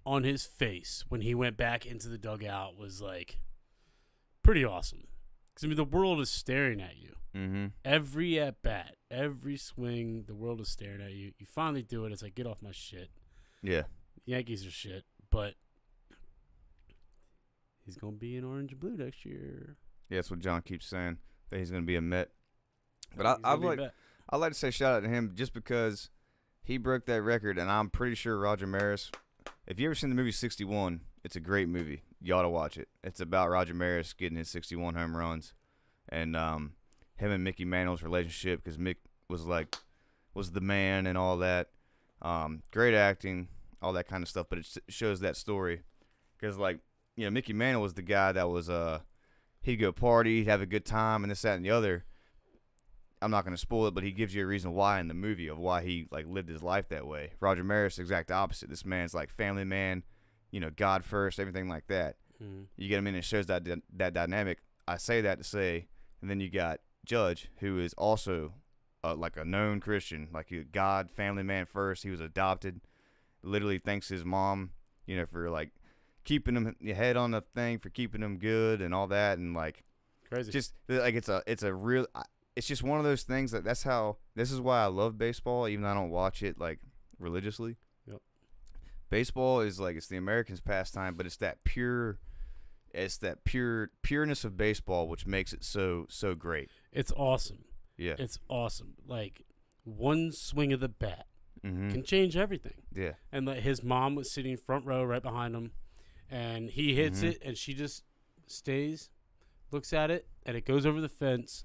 on his face when he went back into the dugout was like pretty awesome. Because, I mean, the world is staring at you. Mm-hmm. Every at-bat, every swing, the world is staring at you. You finally do it. It's like, get off my shit. Yeah. Yankees are shit, but he's going to be in orange and blue next year. Yeah, that's what John keeps saying, that he's going to be a Met. But I'd like to say shout out to him just because he broke that record, and I'm pretty sure Roger Maris, if you ever seen the movie 61, it's a great movie. You ought to watch it. It's about Roger Maris getting his 61 home runs. And him and Mickey Mantle's relationship, because Mick was the man and all that. Great acting, all that kind of stuff. But it shows that story, because Mickey Mantle was the guy that was he'd go party, he'd have a good time, and this, that, and the other. I'm not going to spoil it, but he gives you a reason why in the movie of why he lived his life that way. Roger Maris, exact opposite. This man's family man, God first, everything like that. Mm-hmm. You get him in, and it shows that dynamic. I say that to say, and then you got Judge, who is also a known Christian, a God family man first. He was adopted. Literally thanks his mom, for keeping him head on the thing, for keeping him good and all that, and crazy. Just it's a real. It's just one of those things this is why I love baseball, even though I don't watch it religiously. Yep. Baseball is it's the Americans' pastime, but it's that pureness of baseball which makes it so great. It's awesome. Yeah. It's awesome. One swing of the bat can change everything. Yeah. And his mom was sitting front row right behind him, and he hits it, and she just stays, looks at it, and it goes over the fence,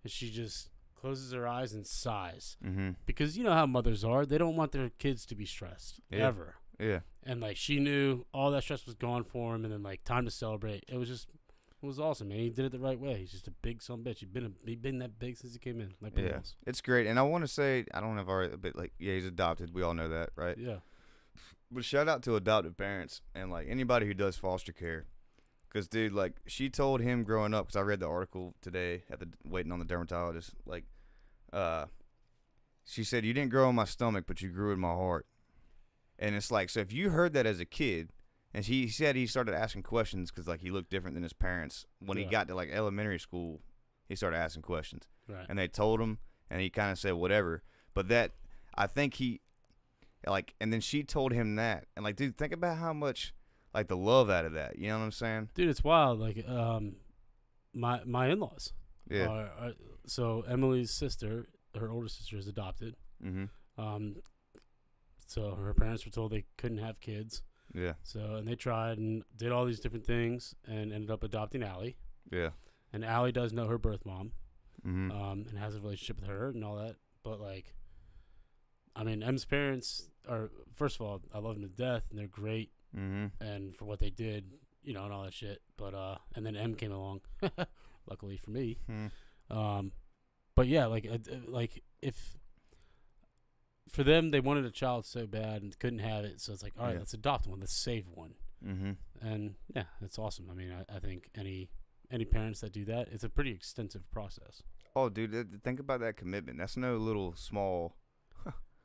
and she just closes her eyes and sighs. Mm-hmm. Because you know how mothers are. They don't want their kids to be stressed. Yeah. Ever. Yeah. And she knew all that stress was gone for him, and then time to celebrate. It was awesome, man. He did it the right way. He's just a big son of a bitch. He's been that big since he came in. Yeah. It's great. And I want to say, I don't have already, but he's adopted. We all know that, right? Yeah. But shout out to adoptive parents and anybody who does foster care. Because, dude, she told him growing up, because I read the article today waiting on the dermatologist, she said, you didn't grow in my stomach, but you grew in my heart. And it's so if you heard that as a kid, and he said he started asking questions because he looked different than his parents. When he got to elementary school, he started asking questions. Right. And they told him, and he kind of said whatever. But that, I think he, like, and then she told him that. And, like, dude, think about how much, like, the love out of that. You know what I'm saying? Dude, it's wild. Like, my in-laws. Yeah. So Emily's sister, her older sister, is adopted. Mm-hmm. So her parents were told they couldn't have kids. Yeah. So, and they tried and did all these different things and ended up adopting Allie. Yeah. And Allie does know her birth mom. Mm-hmm. And has a relationship with her and all that. But, like, I mean, M's parents are, first of all, I love them to death, and they're great. Mm-hmm. And for what they did, you know, and all that shit. But, and then M came along, luckily for me. Mm. But yeah, like if for them, they wanted a child so bad and couldn't have it. So it's like, all right, let's adopt one. Let's save one. Mm-hmm. And yeah, it's awesome. I mean, I think any parents that do that, it's a pretty extensive process. Oh, dude, think about that commitment. That's no little small.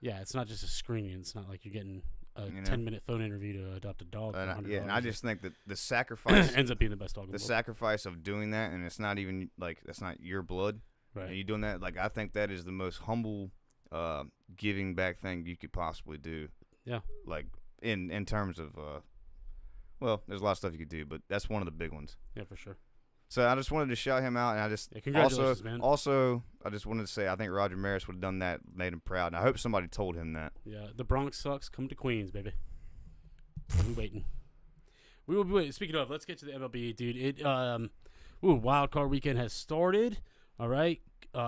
Yeah, it's not just a screening. It's not like you're getting a 10-minute phone interview to adopt a dog. And I just think that the sacrifice ends up being the best dog in the world. Sacrifice of doing that, and it's not even like that's not your blood. Right. And you doing that, like I think that is the most humble, giving back thing you could possibly do. Yeah. Like in terms of, well, there's a lot of stuff you could do, but that's one of the big ones. Yeah, for sure. So I just wanted to shout him out, and I just congratulations, man. Also, I just wanted to say I think Roger Maris would have done that, made him proud, and I hope somebody told him that. Yeah, the Bronx sucks. Come to Queens, baby. We'll be waiting. We will be waiting. Speaking of, let's get to the MLB, dude. Wild card weekend has started. All right,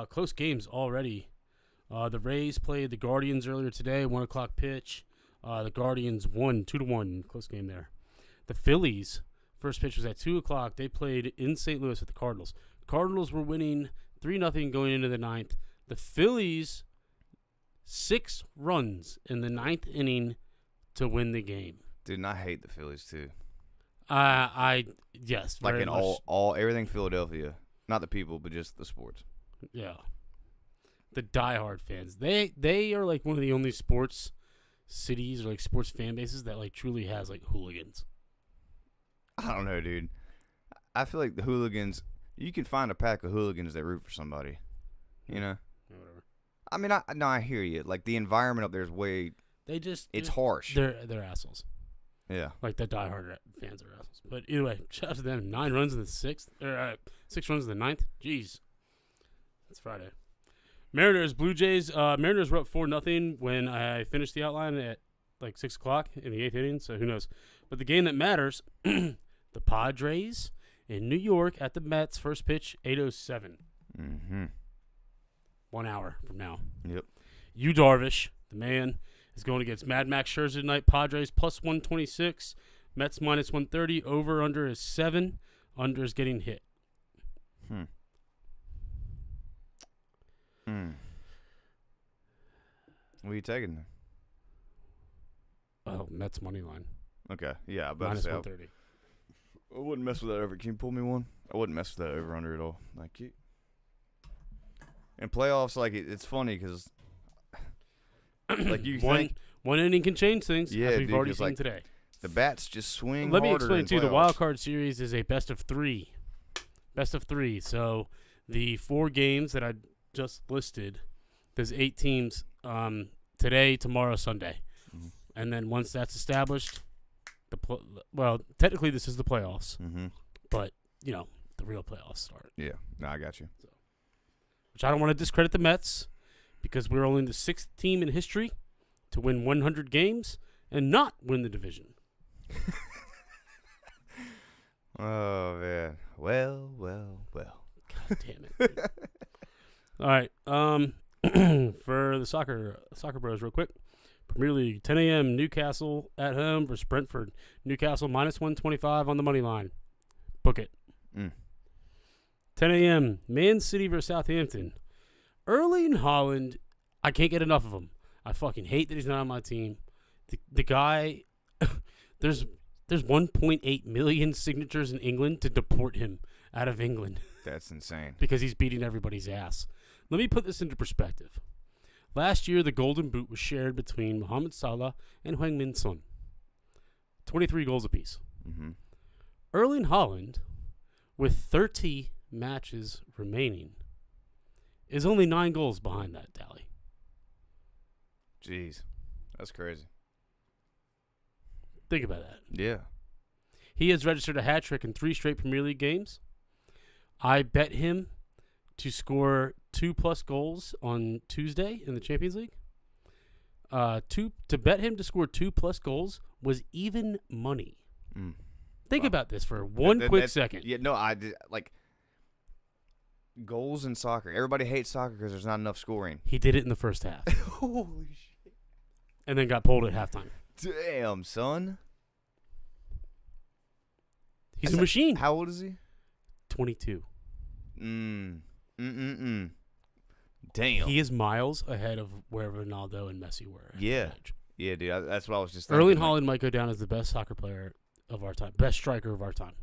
close games already. The Rays played the Guardians earlier today, 1:00 pitch. The Guardians won 2-1, close game there. The Phillies. First pitch was at 2:00. They played in St. Louis with the Cardinals. Cardinals were winning 3-0 going into the ninth. The Phillies, 6 runs in the ninth inning to win the game. Dude, and I hate the Phillies too. Yes, like in all everything Philadelphia, not the people, but just the sports. Yeah, the diehard fans. They are like one of the only sports cities or like sports fan bases that like truly has like hooligans. I don't know, dude. I feel like the hooligans, you can find a pack of hooligans that root for somebody, you know? Yeah, whatever. I mean, I hear you. Like, the environment up there is it's harsh. They're assholes. Yeah. Like, the diehard fans are assholes. But either way, shout out to them. 9 runs in the 6th, or 6 runs in the 9th. Jeez. It's Friday. Mariners, Blue Jays. Mariners were up 4-0 when I finished the outline at like 6 o'clock in the 8th inning, so who knows. But the game that matters, the Padres in New York at the Mets, first pitch, 8:07. Mm-hmm. 1 hour from now. Yep. Yu Darvish, the man, is going against Mad Max Scherzer tonight. Padres plus 126, Mets minus 130. Over under is 7. Under is getting hit. What are you taking then? Oh, Mets money line. Okay, yeah, I minus 130. I wouldn't mess with that over. Can you pull me one? I wouldn't mess with that over under at all. Thank you. In playoffs, like it's funny because, like you think one inning can change things. Yeah, as we've already seen today. The bats just swing. Let me harder explain in too. The playoffs. wild card series is a best of 3. Best of 3. So the 4 games that I just listed, there's 8 teams. Today, tomorrow, Sunday. Mm-hmm. And then once that's established, technically this is the playoffs. Mm-hmm. But, you know, the real playoffs start. Yeah, no, I got you. So, which I don't want to discredit the Mets because we're only the 6th team in history to win 100 games and not win the division. Oh, man. Well. God damn it. All right. For the soccer bros real quick. Premier League, 10 a.m. Newcastle at home versus Brentford. Newcastle minus 125 on the money line. Book it. 10 a.m. Man City versus Southampton. Erling Haaland, I can't get enough of him. I fucking hate that he's not on my team. The guy, there's 1.8 million signatures in England to deport him out of England. That's insane. Because he's beating everybody's ass. Let me put this into perspective. Last year, the Golden Boot was shared between Mohamed Salah and Heung-min Son. 23 goals apiece. Mm-hmm. Erling Haaland, with 30 matches remaining, is only 9 goals behind that tally. Jeez. That's crazy. Think about that. Yeah. He has registered a hat trick in 3 straight Premier League games. I bet him to score 2+ goals on Tuesday in the Champions League. To bet him to score 2+ goals was even money. Think about this for one quick second. Yeah, no, I did, like, goals in soccer. Everybody hates soccer because there's not enough scoring. He did it in the first half. Holy shit. And then got pulled at halftime. Damn, son. He's a machine. How old is he? 22. Damn. He is miles ahead of where Ronaldo and Messi were. Yeah. Yeah, dude. That's what I was just thinking. Erling Haaland might go down as the best soccer player of our time. Best striker of our time.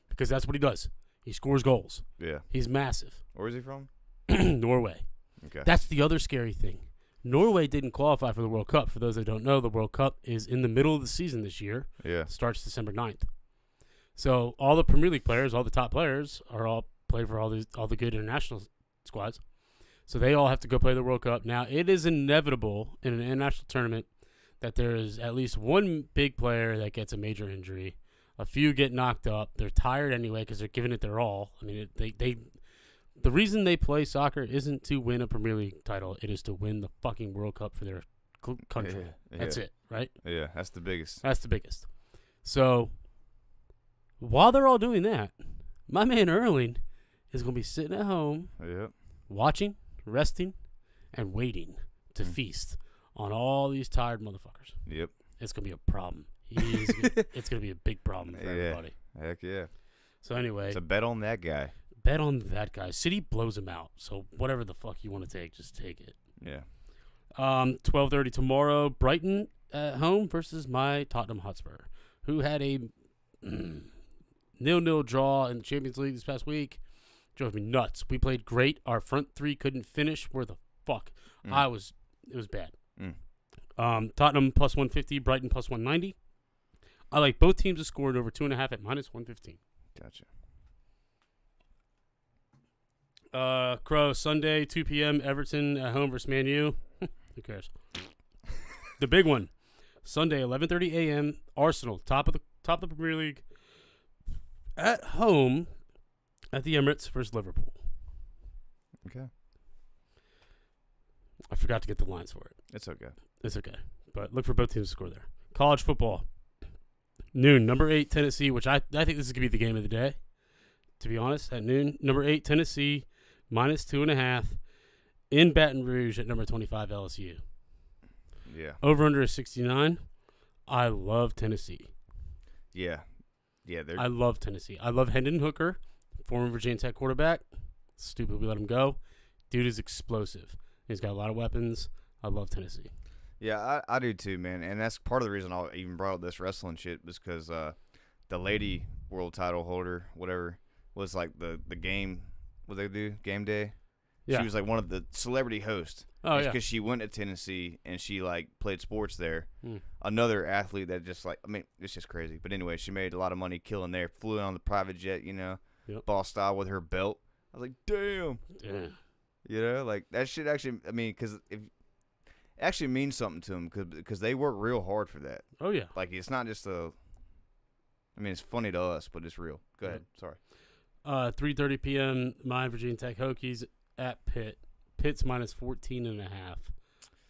Because that's what he does. He scores goals. Yeah. He's massive. Where is he from? Norway. Okay. That's the other scary thing. Norway didn't qualify for the World Cup. For those that don't know, the World Cup is in the middle of the season this year. Yeah. Starts December 9th. So all the Premier League players, all the top players, are all play for all the good international squads. So they all have to go play the World Cup. Now, it is inevitable in an international tournament that there is at least one big player that gets a major injury. A few get knocked up. They're tired anyway because they're giving it their all. I mean, the reason they play soccer isn't to win a Premier League title. It is to win the fucking World Cup for their country. Yeah. That's it, right? Yeah, that's the biggest. That's the biggest. So while they're all doing that, my man Erling is going to be sitting at home watching, resting, and waiting to feast on all these tired motherfuckers. Yep. It's going to be a problem. It's going to be a big problem for everybody. Heck yeah. So anyway. So bet on that guy. Bet on that guy. City blows him out. So whatever the fuck you want to take, just take it. Yeah. 12:30 tomorrow. Brighton at home versus my Tottenham Hotspur, who had a 0-0 draw in the Champions League this past week. Drove me nuts. We played great. Our front three couldn't finish. Where the fuck? It was bad. Tottenham plus 150. Brighton plus 190. I like both teams to score over 2.5 at minus 115. Gotcha. Crow Sunday 2 p.m. Everton at home versus Man U. Who cares? The big one Sunday 11:30 a.m. Arsenal top of the Premier League at home at the Emirates versus Liverpool. Okay. I forgot to get the lines for it. It's okay. It's okay, but look for both teams to score there. College football noon. Number 8 Tennessee, which I think this is gonna be the game of the day. To be honest, at noon, number 8 Tennessee minus 2.5 in Baton Rouge at number 25 LSU. Yeah. Over under is 69. I love Tennessee. Yeah. Yeah. I love Tennessee. I love Hendon Hooker, former Virginia Tech quarterback. Stupid we let him go. Dude is explosive. He's got a lot of weapons. I love Tennessee. Yeah, I do too, man. And that's part of the reason I even brought up this wrestling shit was because the lady world title holder, whatever, was like the game, what they do, game day. Yeah. She was like one of the celebrity hosts. Oh, yeah. Because she went to Tennessee and she like played sports there. Another athlete that just like, I mean, it's just crazy. But anyway, she made a lot of money killing there. Flew in on the private jet, boss style with her belt. I was like, damn. Yeah. Like that shit actually, I mean, because if it actually means something to them because they work real hard for that. Oh, yeah. Like it's not just I mean, it's funny to us, but it's real. Go ahead. Sorry. 3:30 p.m. My Virginia Tech Hokies at Pitt. Pitt's minus 14.5.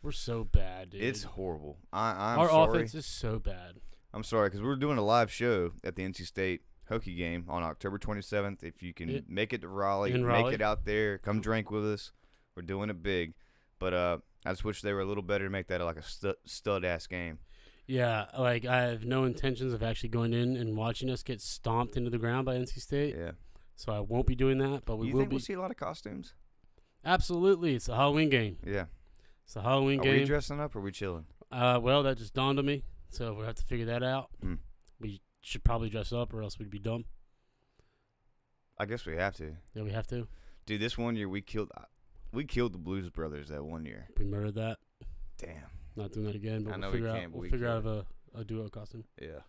We're so bad, dude. It's horrible. I'm Our sorry. offense is so bad. I'm sorry because we're doing a live show at the NC State Hokie game on October 27th. If you can make it to Raleigh, make it out there. Come drink with us. We're doing it big. But I just wish they were a little better to make that like a stud-ass game. Yeah, like I have no intentions of actually going in and watching us get stomped into the ground by NC State. Yeah. So I won't be doing that, but we will be. We'll see a lot of costumes? Absolutely. It's a Halloween game. Yeah. It's a Halloween game. Are we dressing up or are we chilling? Well, that just dawned on me, so we'll have to figure that out. We should probably dress up or else we'd be dumb. I guess we have to. Yeah, we have to. Dude, this one year we killed the Blues Brothers that one year. We murdered that. Damn. Not doing that again, but we'll figure out a duo costume. Yeah.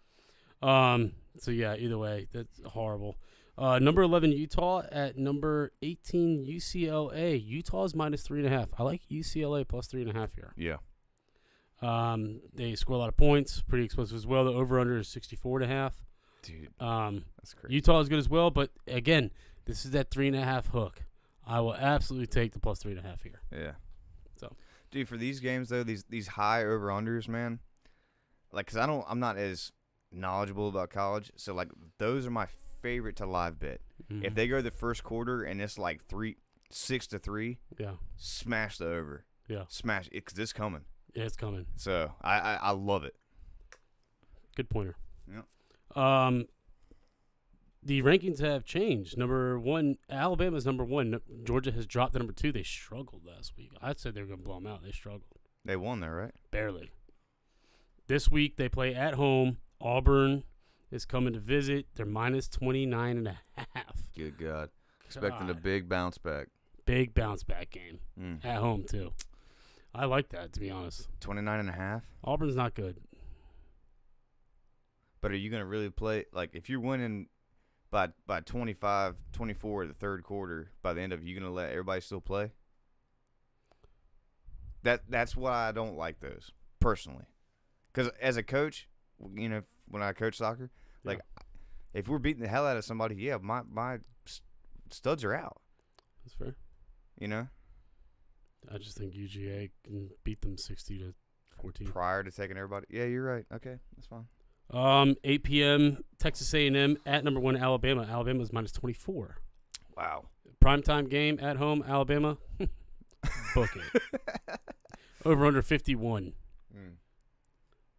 So yeah, either way, that's horrible. Number 11 Utah at number 18 UCLA. Utah's minus 3.5. I like UCLA plus 3.5 here. Yeah. They score a lot of points, pretty explosive as well. The over/under is 64.5. Dude, that's crazy. Utah is good as well, but again, this is that 3.5 hook. I will absolutely take the plus 3.5 here. Yeah. So, dude, for these games though, these high over/unders, man, like, cause I'm not as knowledgeable about college, so like those are my favorite to live bet. mm-hmm. If they go the first quarter and it's like 6-3, yeah, smash the over. Yeah, smash it, cause it's coming. Yeah, it's coming. So I love it. Good pointer. Yeah. The rankings have changed. Number 1, Alabama's number 1. Georgia has dropped to number 2. They struggled last week. I said they were going to blow them out. They struggled. They won there, right? Barely. This week they play at home. Auburn is coming to visit. They're minus 29.5. Good God. Expecting a big bounce back. Big bounce back game. At home, too. I like that, to be honest. 29.5? Auburn's not good. But are you going to really play? Like, if you're winning by 25, 24 the third quarter, by the end of it, you going to let everybody still play? That's why I don't like those, personally. Because as a coach, you know, when I coach soccer, like, if we're beating the hell out of somebody, yeah, my studs are out. That's fair. You know? I just think UGA can beat them 60-14. Prior to taking everybody. Yeah, you're right. Okay, that's fine. 8 p.m. Texas A&M at number 1 Alabama. Alabama's minus 24. Wow. Primetime game at home, Alabama. Book it. Over under 51.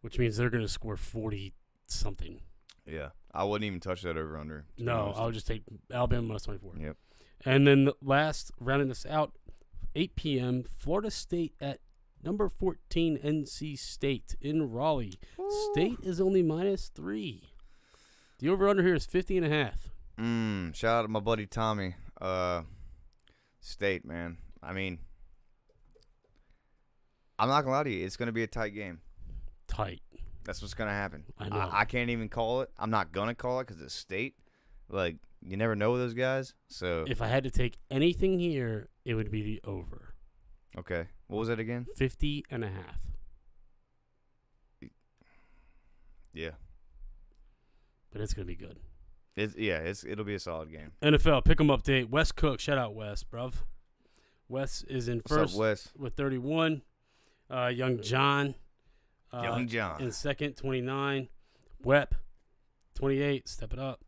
Which means they're going to score 40-something. Yeah. I wouldn't even touch that over under. No, I would just take Alabama minus 24. Yep. And then the last, rounding this out, 8 p.m. Florida State at number 14 NC State in Raleigh. Ooh. State is only minus 3. The over-under here is 50.5. Shout out to my buddy Tommy. State, man. I mean, I'm not going to lie to you. It's going to be a tight game. Tight. That's what's going to happen. I know. I can't even call it. I'm not going to call it because it's State. Like, you never know those guys. So if I had to take anything here, it would be the over. Okay. What was it again? 50.5. Yeah. But it's going to be good. It'll be a solid game. NFL pick'em update. Wes Cook. Shout out Wes, bruv. Wes is in first. What's up, Wes? With 31. Young John. Young John. In second, 29. Wep, 28. Step it up.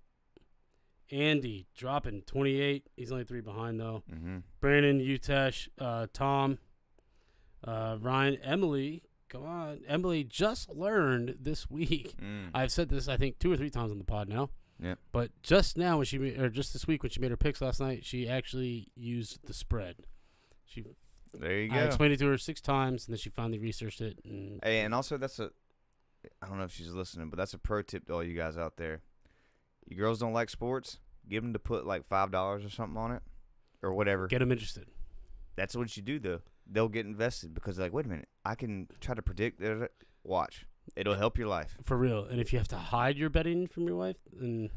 Andy dropping 28. He's only 3 behind, though. Mm-hmm. Brandon, Utesh, Tom, Ryan, Emily. Come on. Emily just learned this week. I've said this, I think, 2 or 3 times on the pod now. Yeah. But just now, just this week when she made her picks last night, she actually used the spread. There you go. I explained it to her 6 times, and then she finally researched it. Hey, and also I don't know if she's listening, but that's a pro tip to all you guys out there. You girls don't like sports, give them to put like $5 or something on it or whatever. Get them interested. That's what you do, though. They'll get invested because they're like, wait a minute, I can try to predict it. Watch. It'll help your life. For real. And if you have to hide your betting from your wife, then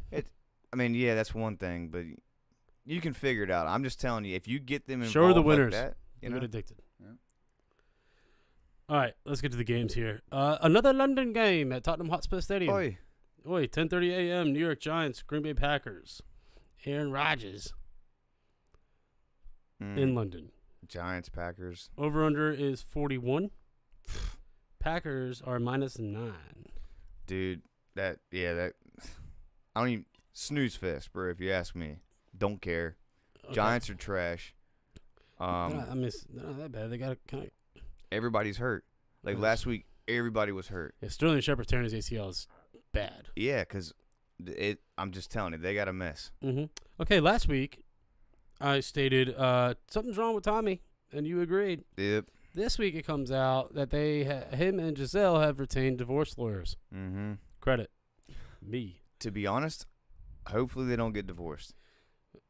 yeah, that's one thing, but you can figure it out. I'm just telling you, if you get them involved show her the winners. like that, you get addicted. Yeah. All right, let's get to the games here. Another London game at Tottenham Hotspur Stadium. Oi, 10:30 a.m. New York Giants, Green Bay Packers. Aaron Rodgers in London. Giants, Packers. Over-under is 41. Packers are minus 9. Dude, I don't even, snooze fest, bro, if you ask me. Don't care. Okay. Giants are trash. They're not that bad. They got kind of. Everybody's hurt. Like last week, everybody was hurt. Yeah, Sterling Shepard tearing his ACL is bad. Yeah, because I'm just telling you, they got a mess. Mm-hmm. Okay, last week, I stated something's wrong with Tommy, and you agreed. Yep. This week it comes out that him and Giselle have retained divorce lawyers. Mm-hmm. Credit me. To be honest, hopefully they don't get divorced.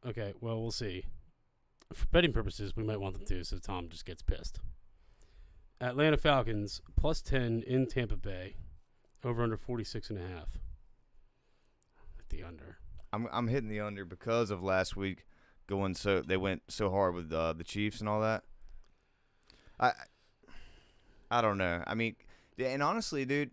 Okay, well, we'll see. For betting purposes, we might want them to, so Tom just gets pissed. Atlanta Falcons, plus 10 in Tampa Bay. Over under 46.5. At the under. I'm hitting the under because of last week they went so hard with the Chiefs and all that. I don't know. I mean, and honestly, dude,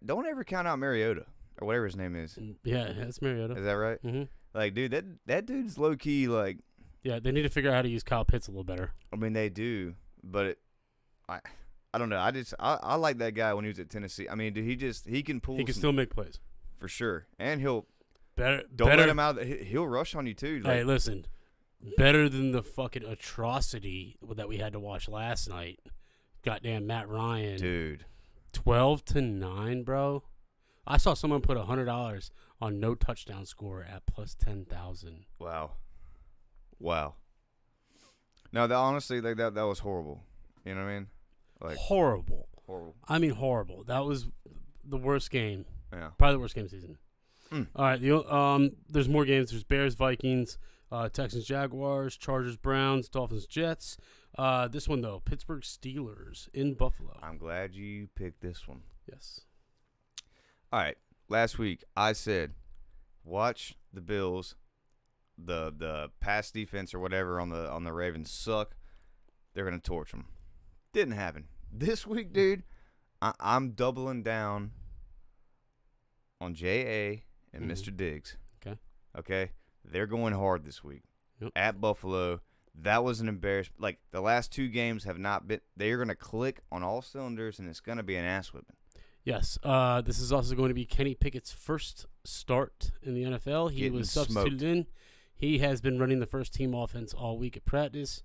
don't ever count out Mariota or whatever his name is. Yeah, that's Mariota. Is that right? Mm-hmm. Like, dude, that dude's low key. Like, yeah, they need to figure out how to use Kyle Pitts a little better. I mean, they do, but I don't know. I like that guy when he was at Tennessee. I mean, dude, he can pull. He can still make plays for sure, and he'll better. Let him out. He'll rush on you too. Like, hey, listen, better than the fucking atrocity that we had to watch last night. Goddamn Matt Ryan, dude, 12-9, bro. I saw someone put $100 on no touchdown score at plus 10,000. Wow. No, honestly, like that was horrible. You know what I mean? Like horrible. I mean, horrible. That was the worst game. Yeah. Probably the worst game of the season. All right. There's more games. There's Bears, Vikings, Texans, Jaguars, Chargers, Browns, Dolphins, Jets. This one, though, Pittsburgh Steelers in Buffalo. I'm glad you picked this one. Yes. All right. Last week, I said, watch the Bills. The pass defense or whatever on the Ravens suck. They're going to torch them. Didn't happen. This week, dude, I'm doubling down on J.A. and Mr. Diggs. Okay? They're going hard this week. Yep. At Buffalo. That was an embarrassment. Like, the last two games have not been – they're going to click on all cylinders, and it's going to be an ass whipping. Yes. This is also going to be Kenny Pickett's first start in the NFL. He was substituted in. He has been running the first team offense all week at practice.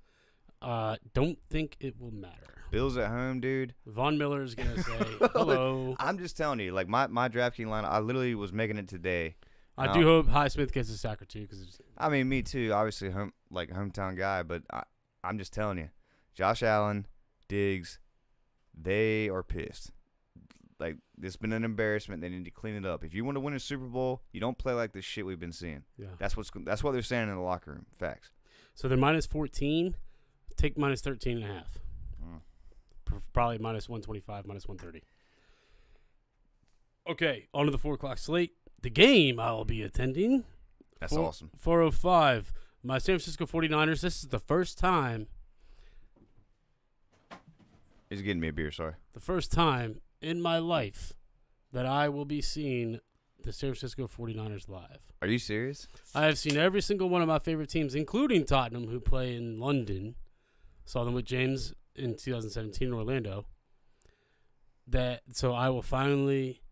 Don't think it will matter. Bills at home, dude. Von Miller is going to say hello. I'm just telling you, like, my DraftKings line, I literally was making it today. I do hope Highsmith gets a sack or two. I mean, me too. Obviously, hometown guy. But I'm just telling you, Josh Allen, Diggs, they are pissed. Like, it's been an embarrassment. They need to clean it up. If you want to win a Super Bowl, you don't play like this shit we've been seeing. Yeah, that's what they're saying in the locker room. Facts. So they're minus 14. Take minus 13.5. Probably minus 125, minus 130. Okay, on to the 4 o'clock slate. The game I will be attending. That's awesome. 4:05. My San Francisco 49ers. This is the first time. He's getting me a beer, sorry. The first time in my life that I will be seeing the San Francisco 49ers live. Are you serious? I have seen every single one of my favorite teams, including Tottenham, who play in London. Saw them with James in 2017 in Orlando. So I will finally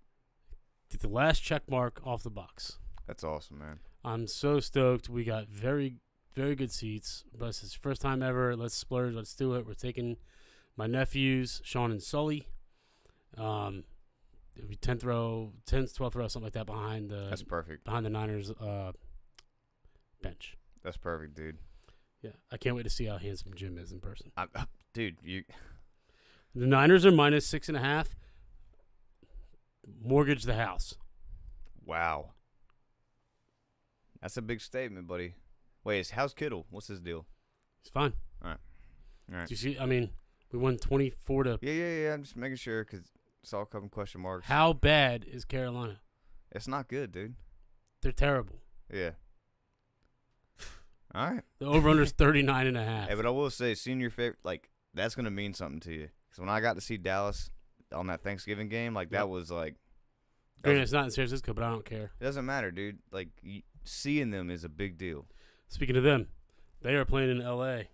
get the last check mark off the box. That's awesome, man. I'm so stoked. We got very, very good seats. But it's the first time ever. Let's splurge. Let's do it. We're taking my nephews, Sean and Sully. It'll be 10th row, 10th, 12th row, something like that behind the. That's perfect. Behind the Niners bench. That's perfect, dude. Yeah, I can't wait to see how handsome Jim is in person. Dude, you. The Niners are minus 6.5. Mortgage the house. Wow. That's a big statement, buddy. Wait, how's Kittle? What's his deal? He's fine. All right. Do you see? I mean, we won 24 to. Yeah. I'm just making sure because it's all a couple question marks. How bad is Carolina? It's not good, dude. They're terrible. Yeah. All right. The over-under's 39.5. Hey, but I will say, seeing your favorite, like, that's going to mean something to you. Because when I got to see Dallas on that Thanksgiving game, like, that was, like. Granted, it's not in San Francisco, but I don't care. It doesn't matter, dude. Like, seeing them is a big deal. Speaking of them, they are playing in L.A.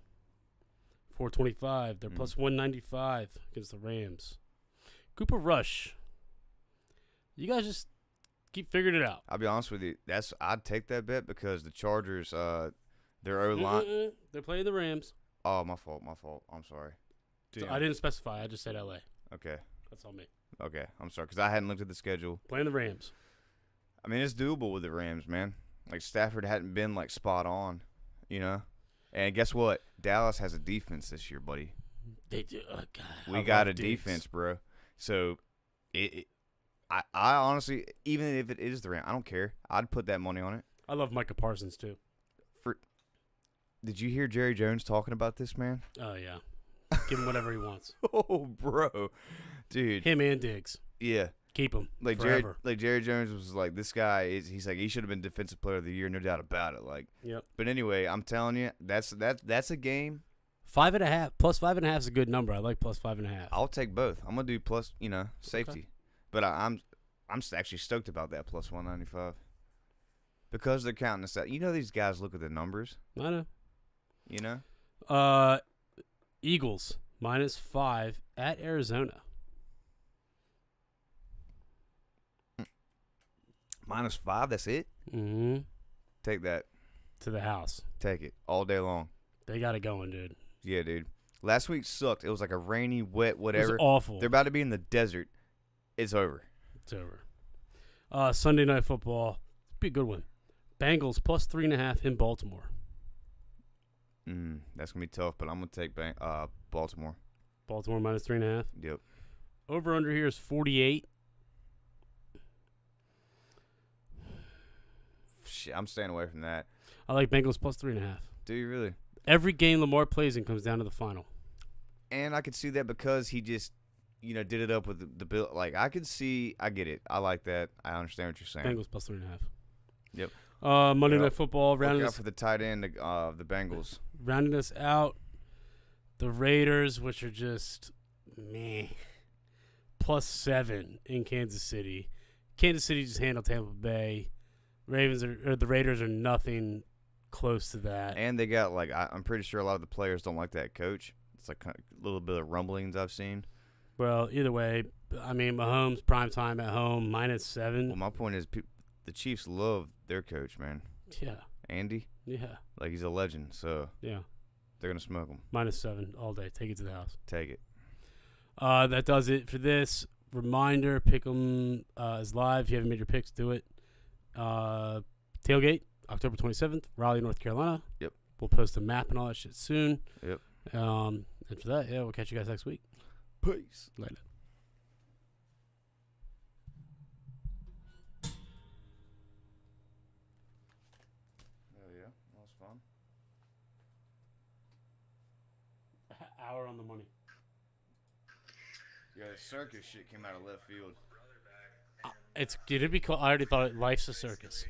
425. They're plus 195 against the Rams. Cooper Rush. You guys just keep figuring it out. I'll be honest with you. I'd take that bet because the Chargers, their O-line. They're playing the Rams. Oh, my fault. I'm sorry. So I didn't specify. I just said L.A. Okay. That's all me. Okay. I'm sorry because I hadn't looked at the schedule. Playing the Rams. I mean, it's doable with the Rams, man. Like, Stafford hadn't been, like, spot on, you know? And guess what? Dallas has a defense this year, buddy. They do. Oh, God. We got a defense, bro. So, I honestly, even if it is the Rams, I don't care. I'd put that money on it. I love Micah Parsons, too. Did you hear Jerry Jones talking about this, man? Oh, yeah. Give him whatever he wants. Oh, bro. Dude. Him and Diggs. Yeah. keep him like forever. Jerry Jones was like, this guy he's like, he should have been Defensive Player of the Year, no doubt about it. Like, Yep. But anyway, I'm telling you, that's a game. 5.5 plus 5.5 is a good number. I like plus 5.5. I'll take both. I'm gonna do plus, safety. Okay. But I'm actually stoked about that plus 195 because they're counting us out. These guys look at the numbers. I know. Eagles -5 at Arizona. -5. That's it. Mm-hmm. Take that. To the house. Take it all day long. They got it going, dude. Yeah, dude. Last week sucked. It was like a rainy, wet, whatever. It was awful. They're about to be in the desert. It's over. It's over. Sunday Night Football. Be a good one. Bengals plus 3.5 in Baltimore. That's gonna be tough, but I'm gonna take Baltimore. Baltimore -3.5. Yep. Over under here is 48. Shit, I'm staying away from that. I like Bengals plus 3.5. Do you really? Every game Lamar plays in comes down to the final. And I could see that because he just, did it up with the bill. Like, I get it. I like that. I understand what you're saying. Bengals plus 3.5. Yep. Monday Night Football. Look out for the tight end of the Bengals. Rounding us out, the Raiders, which are just, meh. +7 in Kansas City. Kansas City just handled Tampa Bay. The Raiders are nothing close to that. And they got, I'm pretty sure a lot of the players don't like that coach. It's like a little bit of rumblings I've seen. Well, either way, Mahomes, primetime at home, -7. Well, my point is the Chiefs love their coach, man. Yeah. Andy. Yeah. Like, he's a legend, so yeah, they're going to smoke him. -7 all day. Take it to the house. Take it. That does it for this. Reminder, Pick'em is live. If you haven't made your picks, do it. Tailgate, October 27th, Raleigh, North Carolina. Yep. We'll post a map and all that shit soon. Yep. And for that, we'll catch you guys next week. Peace. Later. Oh, yeah. That was fun. Hour on the money. Yeah, the circus shit came out of left field. It'd be cool. I already thought Life's a Circus.